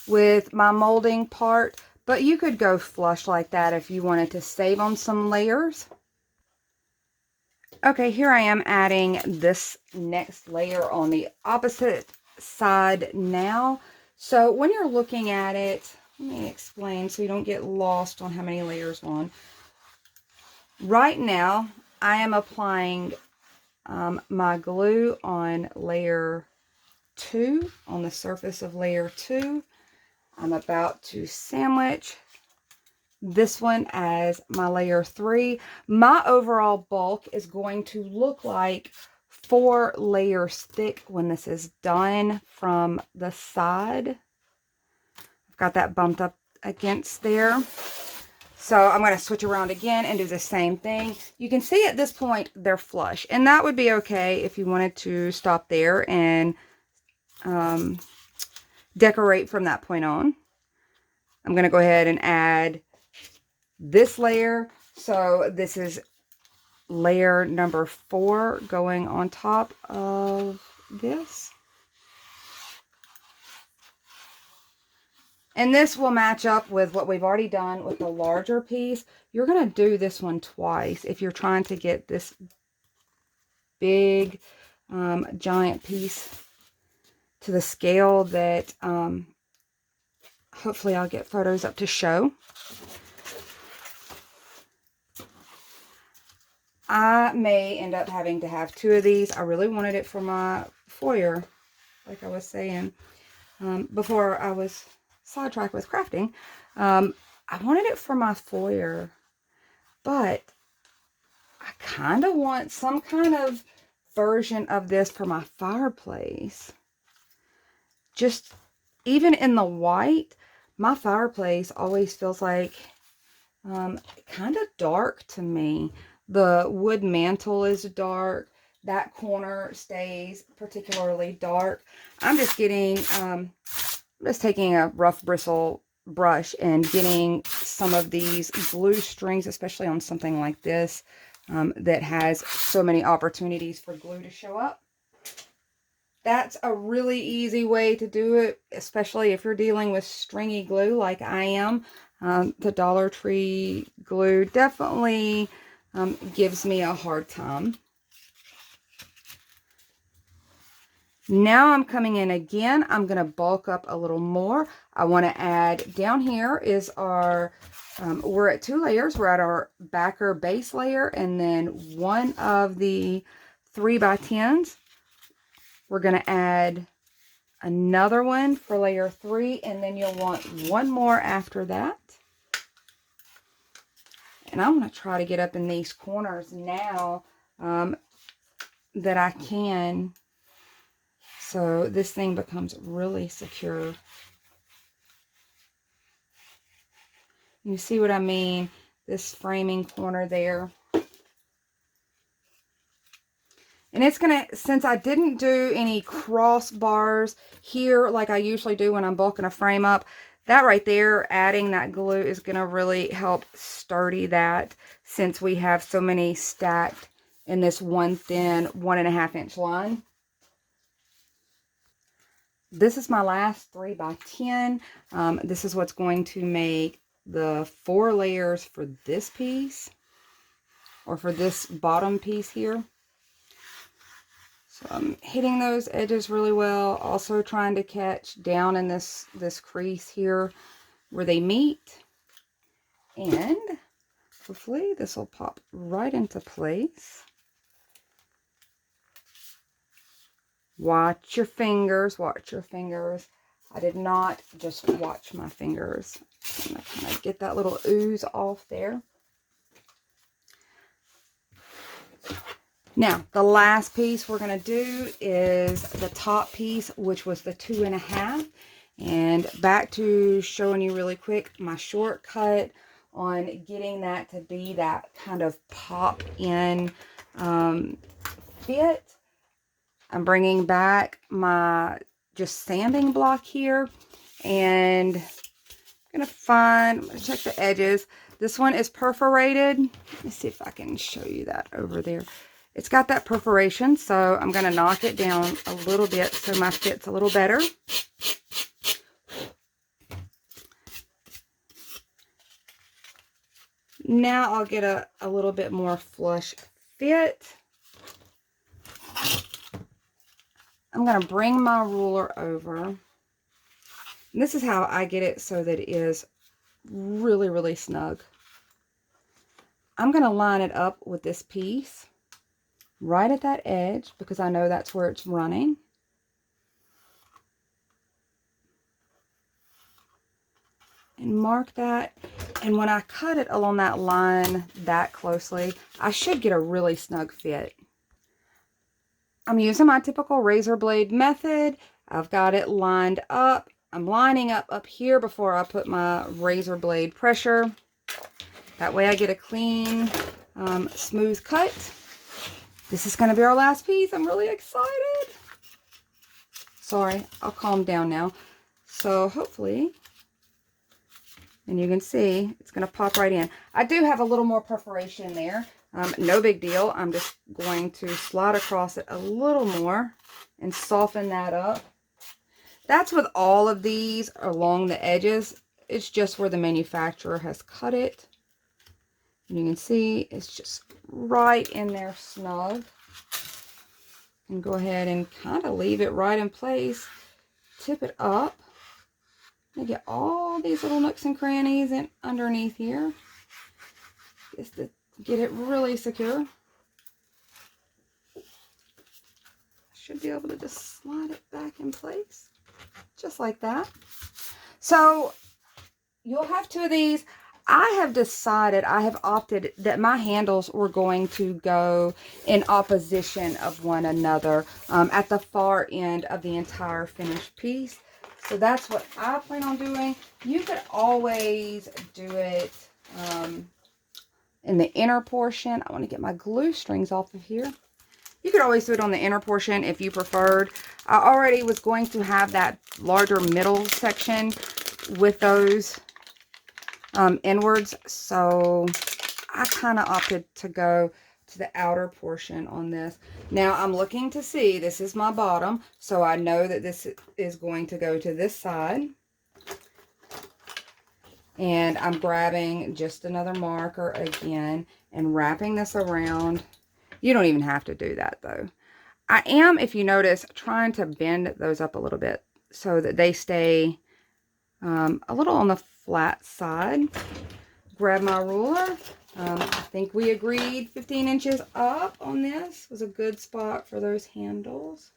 with my molding part. But you could go flush like that if you wanted to save on some layers. Okay, here I am adding this next layer on the opposite side now. So when you're looking at it, let me explain so you don't get lost on how many layers on. Right now, I am applying my glue on layer 2, on the surface of layer 2. I'm about to sandwich this one as my layer 3. My overall bulk is going to look like 4 layers thick when this is done from the side. I've got that bumped up against there. So I'm going to switch around again and do the same thing. You can see at this point they're flush, and that would be okay if you wanted to stop there and decorate from that point on. I'm going to go ahead and add this layer. So this is layer number 4 going on top of this. And this will match up with what we've already done with the larger piece. You're going to do this one twice if you're trying to get this big giant piece to the scale that hopefully I'll get photos up to show. I may end up having to have 2 of these. I really wanted it for my foyer, like I was saying before I was sidetracked with crafting. I wanted it for my foyer, but I kind of want some kind of version of this for my fireplace. Just even in the white, my fireplace always feels like kind of dark to me. The wood mantle is dark. That corner stays particularly dark. I'm just getting, just taking a rough bristle brush and getting some of these glue strings, especially on something like this that has so many opportunities for glue to show up. That's a really easy way to do it, especially if you're dealing with stringy glue like I am. The Dollar Tree glue definitely gives me a hard time. Now I'm coming in again. I'm going to bulk up a little more. I want to add, down here is our, we're at 2 layers. We're at our backer base layer, and then one of the 3x10s. We're going to add another one for layer 3, and then you'll want one more after that. And I'm going to try to get up in these corners now. that I can, so this thing becomes really secure. You see what I mean? This framing corner there. And it's gonna, since I didn't do any crossbars here like I usually do when I'm bulking a frame up, that right there, adding that glue is gonna really help sturdy that, since we have so many stacked in this one thin 1.5 inch line. This is my last 3x10. This is what's going to make the 4 layers for this piece, or for this bottom piece here. So I'm hitting those edges really well, also trying to catch down in this crease here where they meet. And hopefully this will pop right into place. Watch your fingers, watch your fingers. I did not just watch my fingers. I'm gonna kind of get that little ooze off there. Now, the last piece we're going to do is the top piece, which was the 2.5. And back to showing you really quick my shortcut on getting that to be that kind of pop in fit. I'm bringing back my just sanding block here, and I'm going to check the edges. This one is perforated. Let me see if I can show you that over there. It's got that perforation, so I'm going to knock it down a little bit so my fit's a little better. Now I'll get a little bit more flush fit. I'm going to bring my ruler over. And this is how I get it so that it is really, really snug. I'm going to line it up with this piece right at that edge, because I know that's where it's running. And mark that. And when I cut it along that line that closely, I should get a really snug fit. I'm using my typical razor blade method. I've got it lined up. I'm lining up here before I put my razor blade pressure. That way I get a clean, smooth cut. This is going to be our last piece. I'm really excited. Sorry, I'll calm down now. So hopefully, and you can see, it's going to pop right in. I do have a little more perforation there. No big deal. I'm just going to slide across it a little more and soften that up. That's with all of these along the edges. It's just where the manufacturer has cut it. And you can see it's just right in there snug. And go ahead and kind of leave it right in place. Tip it up. And get all these little nooks and crannies in underneath here. Just to get it really secure. Should be able to just slide it back in place. Just like that. So you'll have 2 of these. I have decided, I have opted that my handles were going to go in opposition of one another at the far end of the entire finished piece. So that's what I plan on doing. You could always do it in the inner portion. I want to get my glue strings off of here. You could always do it on the inner portion if you preferred. I already was going to have that larger middle section with those inwards, so I kind of opted to go to the outer portion on this. Now I'm looking to see, this is my bottom, so I know that this is going to go to this side. And I'm grabbing just another marker again and wrapping this around. You don't even have to do that though. I am, if you notice, trying to bend those up a little bit so that they stay a little on the flat side. Grab my ruler. I think we agreed 15 inches up on this was a good spot for those handles.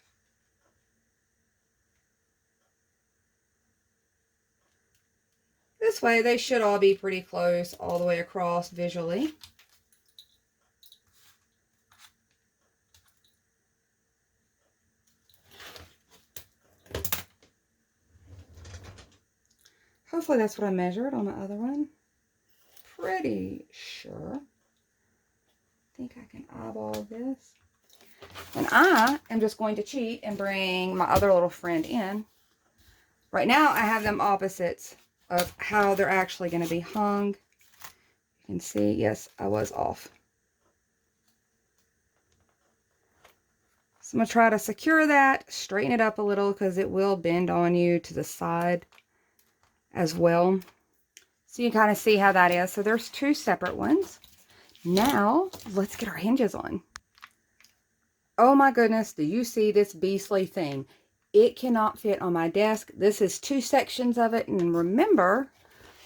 This way they should all be pretty close all the way across visually. Hopefully that's what I measured on my other one. Pretty sure. I think I can eyeball this. And I am just going to cheat and bring my other little friend in. Right now I have them opposites of how they're actually going to be hung. You can see, yes, I was off. So I'm going to try to secure that, straighten it up a little because it will bend on you to the side as well. So you can kind of see how that is. So there's two separate ones. Now, let's get our hinges on. Oh my goodness, do you see this beastly thing? It cannot fit on my desk. This is two sections of it. And remember,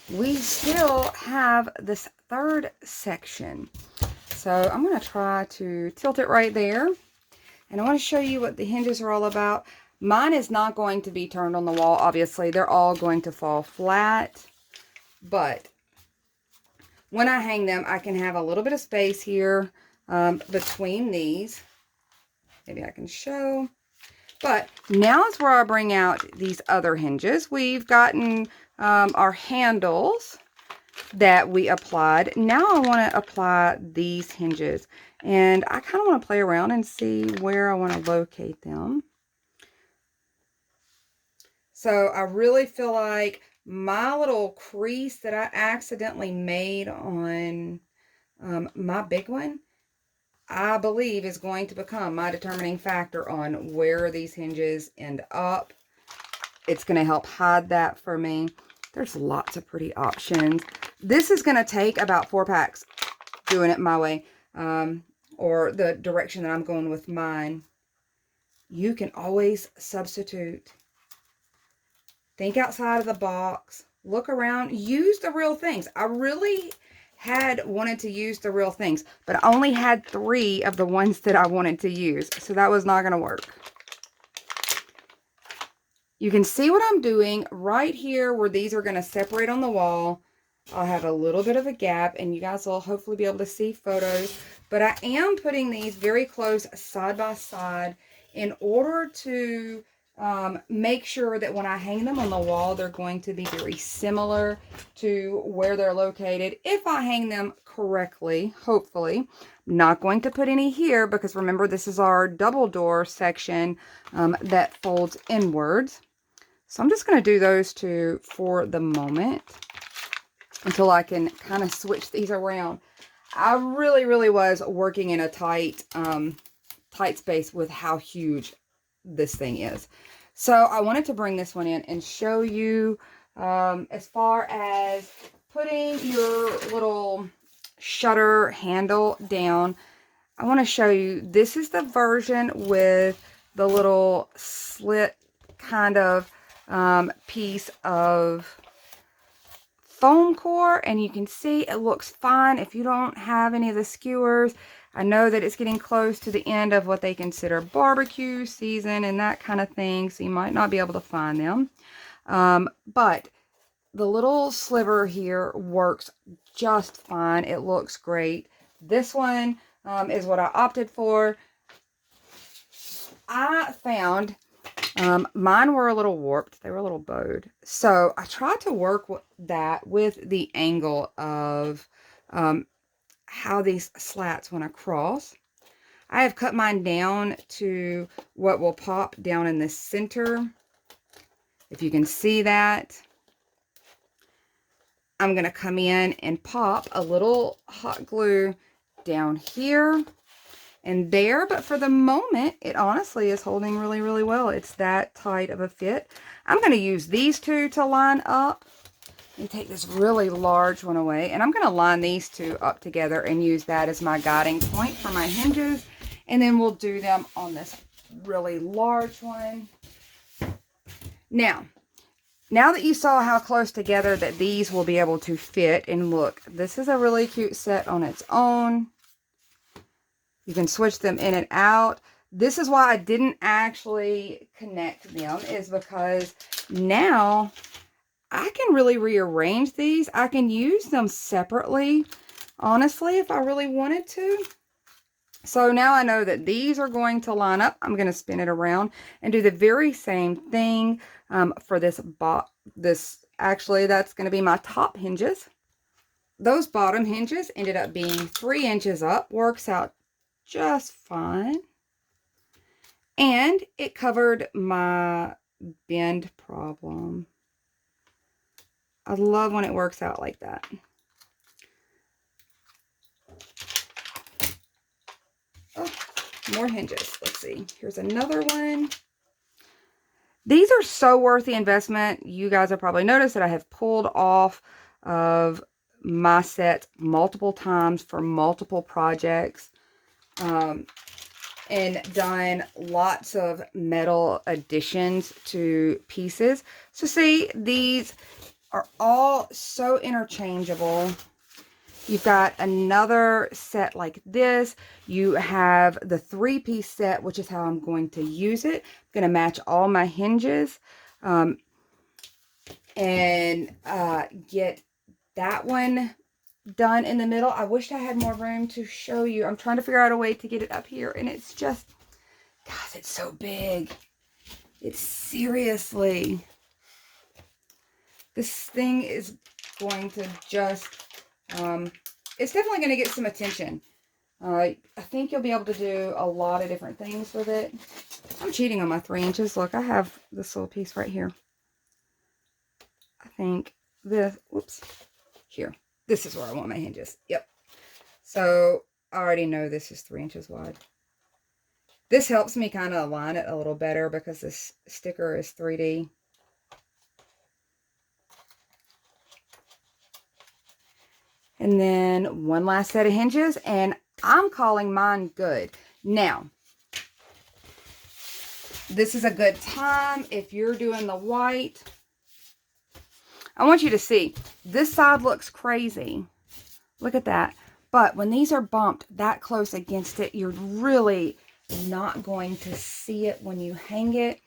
we still have this third section. So I'm going to try to tilt it right there. And I want to show you what the hinges are all about. Mine is not going to be turned on the wall, obviously. They're all going to fall flat. But when I hang them, I can have a little bit of space here between these. Maybe I can show. But now is where I bring out these other hinges. We've gotten our handles that we applied. Now I want to apply these hinges. And I kind of want to play around and see where I want to locate them. So I really feel like my little crease that I accidentally made on my big one, I believe is going to become my determining factor on where these hinges end up. It's going to help hide that for me. There's lots of pretty options. This is going to take about 4 packs doing it my way, or the direction that I'm going with mine. You can always substitute. Think outside of the box. Look around. Use the real things. I really had wanted to use the real things, but I only had 3 of the ones that I wanted to use, so that was not going to work. You can see what I'm doing right here where these are going to separate on the wall. I'll have a little bit of a gap, and you guys will hopefully be able to see photos, but I am putting these very close side by side in order to make sure that when I hang them on the wall, they're going to be very similar to where they're located. If I hang them correctly, hopefully. I'm not going to put any here because remember, this is our double door section that folds inwards. So I'm just going to do those two for the moment until I can kind of switch these around. I really was working in a tight space with how huge this thing is. So I wanted to bring this one in and show you as far as putting your little shutter handle down. I want to show you, this is the version with the little slit kind of piece of foam core, and you can see it looks fine if you don't have any of the skewers. I know that it's getting close to the end of what they consider barbecue season and that kind of thing, so you might not be able to find them. But the little sliver here works just fine. It looks great. This one is what I opted for. I found mine were a little warped. They were a little bowed. So I tried to work with that with the angle of how these slats went across. I have cut mine down to what will pop down in the center. If you can see that. I'm going to come in and pop a little hot glue down here and there, but for the moment, it honestly is holding really well. It's that tight of a fit. I'm going to use these two to line up and take this really large one away, and I'm going to line these two up together and use that as my guiding point for my hinges, and then we'll do them on this really large one. Now that you saw how close together that these will be able to fit, and look, this is a really cute set on its own. You can switch them in and out. This is why I didn't actually connect them, is because now I can really rearrange these. I can use them separately, honestly, if I really wanted to. So now I know that these are going to line up. I'm going to spin it around and do the very same thing for this Actually, that's going to be my top hinges. Those bottom hinges ended up being 3 inches up. Works out just fine. And it covered my bend problem. I love when it works out like that. Oh, more hinges. Let's see. Here's another one. These are so worth the investment. You guys have probably noticed that I have pulled off of my set multiple times for multiple projects. And done lots of metal additions to pieces. So see, these are all so interchangeable. You've got another set like this. You have the 3-piece set, which is how I'm going to use it. I'm going to match all my hinges and get that one done in the middle. I wish I had more room to show you. I'm trying to figure out a way to get it up here, and it's just, gosh, it's so big. It's seriously, this thing is going to just, it's definitely going to get some attention. I think you'll be able to do a lot of different things with it. I'm cheating on my 3 inches. Look, I have this little piece right here. I think this, whoops, here. This is where I want my hinges. Yep. So I already know this is 3 inches wide. This helps me kind of align it a little better because this sticker is 3D. And then one last set of hinges, and I'm calling mine good. Now, this is a good time if you're doing the white. I want you to see, this side looks crazy. Look at that. But when these are bumped that close against it, you're really not going to see it when you hang it.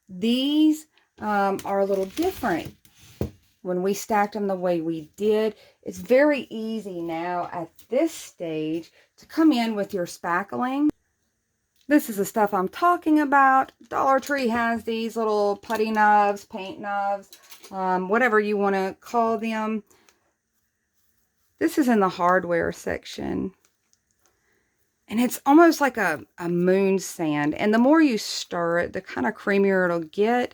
These are a little different. When we stacked them the way we did, it's very easy now at this stage to come in with your spackling. This is the stuff I'm talking about. Dollar Tree has these little putty knives, paint knives, whatever you want to call them. This is in the hardware section. And it's almost like a moon sand. And the more you stir it, the kind of creamier it'll get,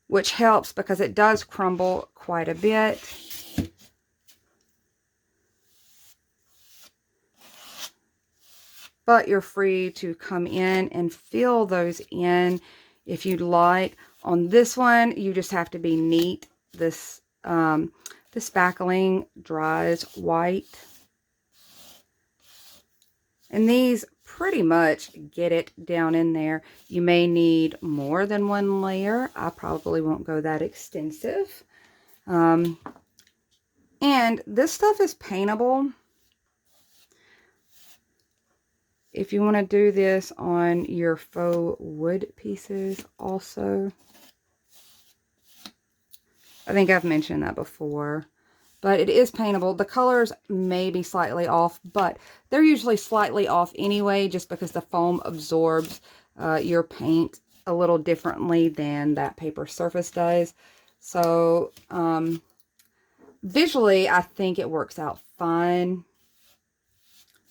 which helps because it does crumble quite a bit. But you're free to come in and fill those in if you'd like. On this one, you just have to be neat. This the spackling dries white. And these pretty much get it down in there. You may need more than one layer. I probably won't go that extensive. And this stuff is paintable. If you want to do this on your faux wood pieces also. I think I've mentioned that before. But it is paintable. The colors may be slightly off, but they're usually slightly off anyway, just because the foam absorbs your paint a little differently than that paper surface does. So, visually, I think it works out fine.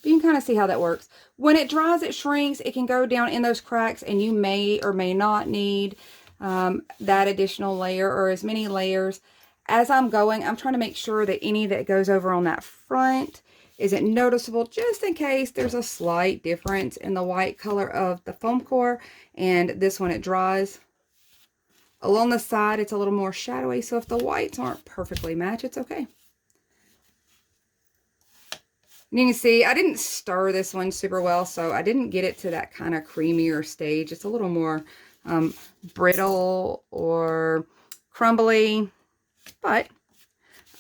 But you can kind of see how that works. When it dries, it shrinks. It can go down in those cracks, and you may or may not need that additional layer or as many layers. As I'm going, I'm trying to make sure that any that goes over on that front isn't noticeable, just in case there's a slight difference in the white color of the foam core and this one it dries. Along the side, it's a little more shadowy, so if the whites aren't perfectly matched, it's okay. And you can see, I didn't stir this one super well, so I didn't get it to that kind of creamier stage. It's a little more brittle or crumbly. But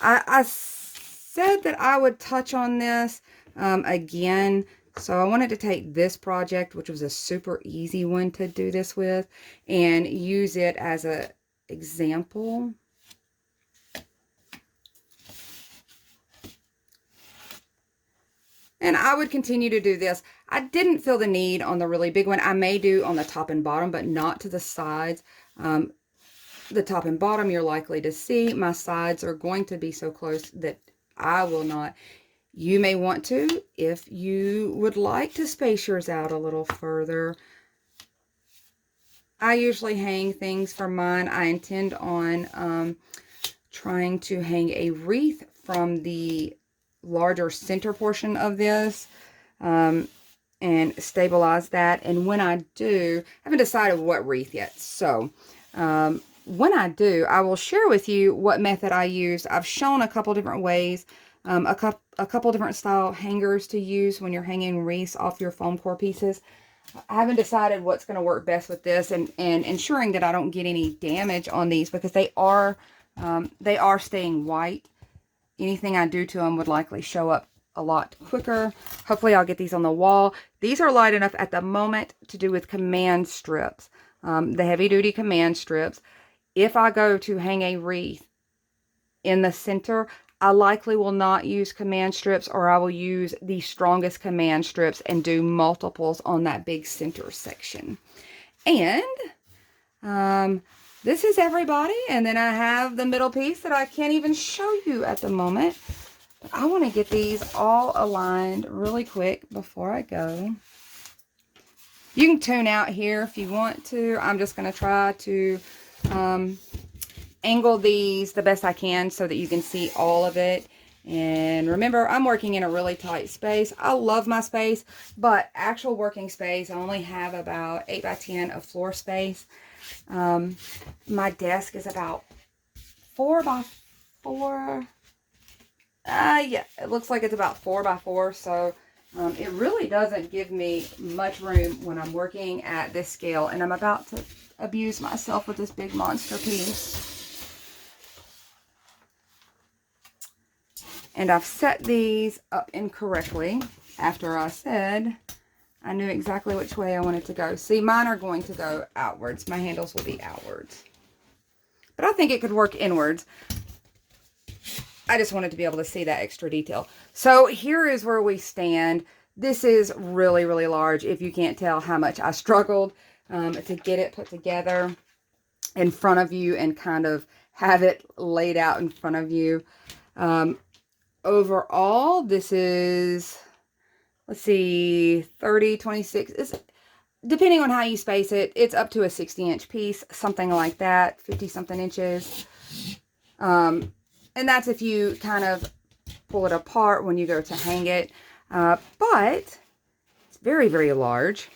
I said that I would touch on this again. So I wanted to take this project, which was a super easy one to do this with, and use it as an example. And I would continue to do this. I didn't feel the need on the really big one. I may do on the top and bottom, but not to the sides. the top and bottom you're likely to see. My sides are going to be so close that I will not. You may want to, if you would like to space yours out a little further. I usually hang things for mine. I intend on trying to hang a wreath from the larger center portion of this and stabilize that. And when I do, I haven't decided what wreath yet. So when I do, I will share with you what method I use. I've shown a couple different ways, a couple different style hangers to use when you're hanging wreaths off your foam core pieces. I haven't decided what's going to work best with this, and ensuring that I don't get any damage on these, because they are staying white. Anything I do to them would likely show up a lot quicker. Hopefully I'll get these on the wall. These are light enough at the moment to do with command strips, the heavy duty command strips. If I go to hang a wreath in the center, I likely will not use command strips, or I will use the strongest command strips and do multiples on that big center section. And this is everybody. And then I have the middle piece that I can't even show you at the moment. But I want to get these all aligned really quick before I go. You can tune out here if you want to. I'm just going to try to angle these the best I can so that you can see all of it. And remember, I'm working in a really tight space. I love my space, but actual working space, I only have about 8 by 10 of floor space. My desk is about 4 by 4. Yeah, it looks like it's about 4 by 4. So it really doesn't give me much room when I'm working at this scale. And I'm about to abuse myself with this big monster piece. And I've set these up incorrectly after I said I knew exactly which way I wanted to go. See, mine are going to go outwards. My handles will be outwards. But I think it could work inwards. I just wanted to be able to see that extra detail. So here is where we stand. This is really, really large. If you can't tell how much I struggled to get it put together in front of you and kind of have it laid out in front of you. Overall, this is, let's see, 30, 26. It's, depending on how you space it, it's up to a 60-inch piece, something like that, 50-something inches. And that's if you kind of pull it apart when you go to hang it. But it's very, very large.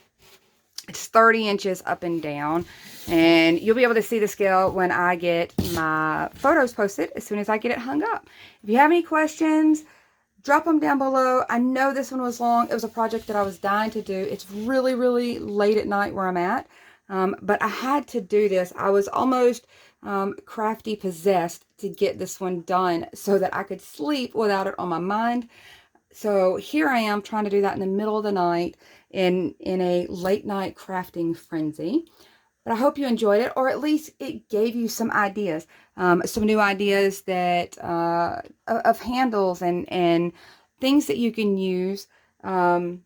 It's 30 inches up and down. And you'll be able to see the scale when I get my photos posted as soon as I get it hung up. If you have any questions, drop them down below. I know this one was long. It was a project that I was dying to do. It's really, really late at night where I'm at. But I had to do this. I was almost crafty possessed to get this one done so that I could sleep without it on my mind. So here I am trying to do that in the middle of the night in a late night crafting frenzy. But I hope you enjoyed it, or at least it gave you some ideas, some new ideas that of handles and things that you can use. You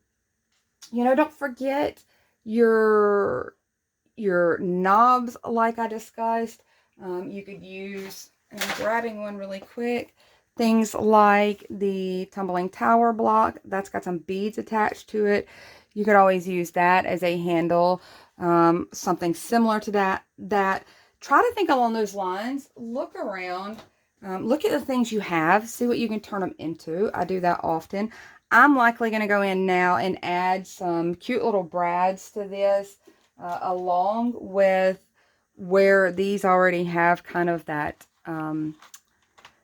know, don't forget your knobs, like I discussed. You could use, and I'm grabbing one really quick, things like the tumbling tower block. That's got some beads attached to it. You could always use that as a handle. Something similar to that. Try to think along those lines. Look around. Look at the things you have. See what you can turn them into. I do that often. I'm likely going to go in now and add some cute little brads to this, along with where these already have kind of that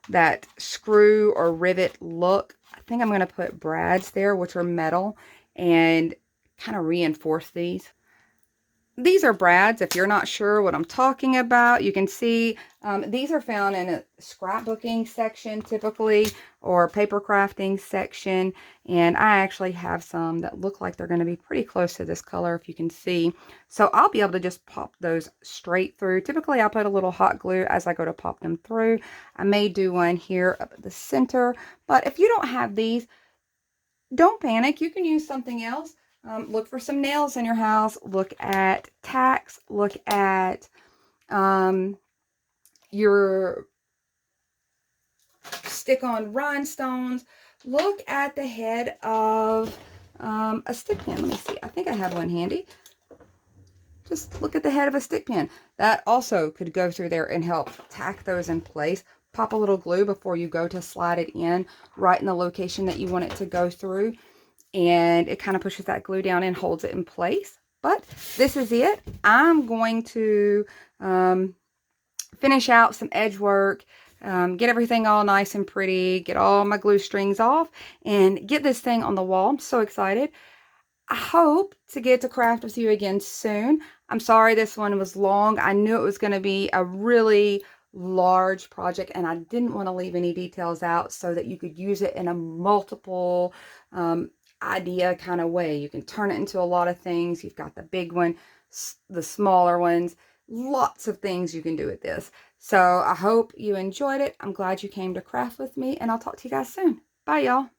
that screw or rivet look. I think I'm going to put brads there, which are metal, and kind of reinforce these. These are brads. If you're not sure what I'm talking about, you can see these are found in a scrapbooking section typically, or paper crafting section. And I actually have some that look like they're going to be pretty close to this color, if you can see. So I'll be able to just pop those straight through. Typically, I'll put a little hot glue as I go to pop them through. I may do one here up at the center. But if you don't have these, don't panic. You can use something else. Look for some nails in your house. Look at tacks. Look at your stick-on rhinestones. Look at the head of a stick pin. Let me see. I think I have one handy. Just look at the head of a stick pin. That also could go through there and help tack those in place. Pop a little glue before you go to slide it in right in the location that you want it to go through. And it kind of pushes that glue down and holds it in place. But this is it. I'm going to finish out some edge work, get everything all nice and pretty, get all my glue strings off, and get this thing on the wall. I'm so excited. I hope to get to craft with you again soon. I'm sorry this one was long. I knew it was going to be a really large project, and I didn't want to leave any details out so that you could use it in a multiple idea kind of way. You can turn it into a lot of things. You've got the big one, the smaller ones, lots of things you can do with this. So I hope you enjoyed it. I'm glad you came to craft with me, and I'll talk to you guys soon. Bye, y'all.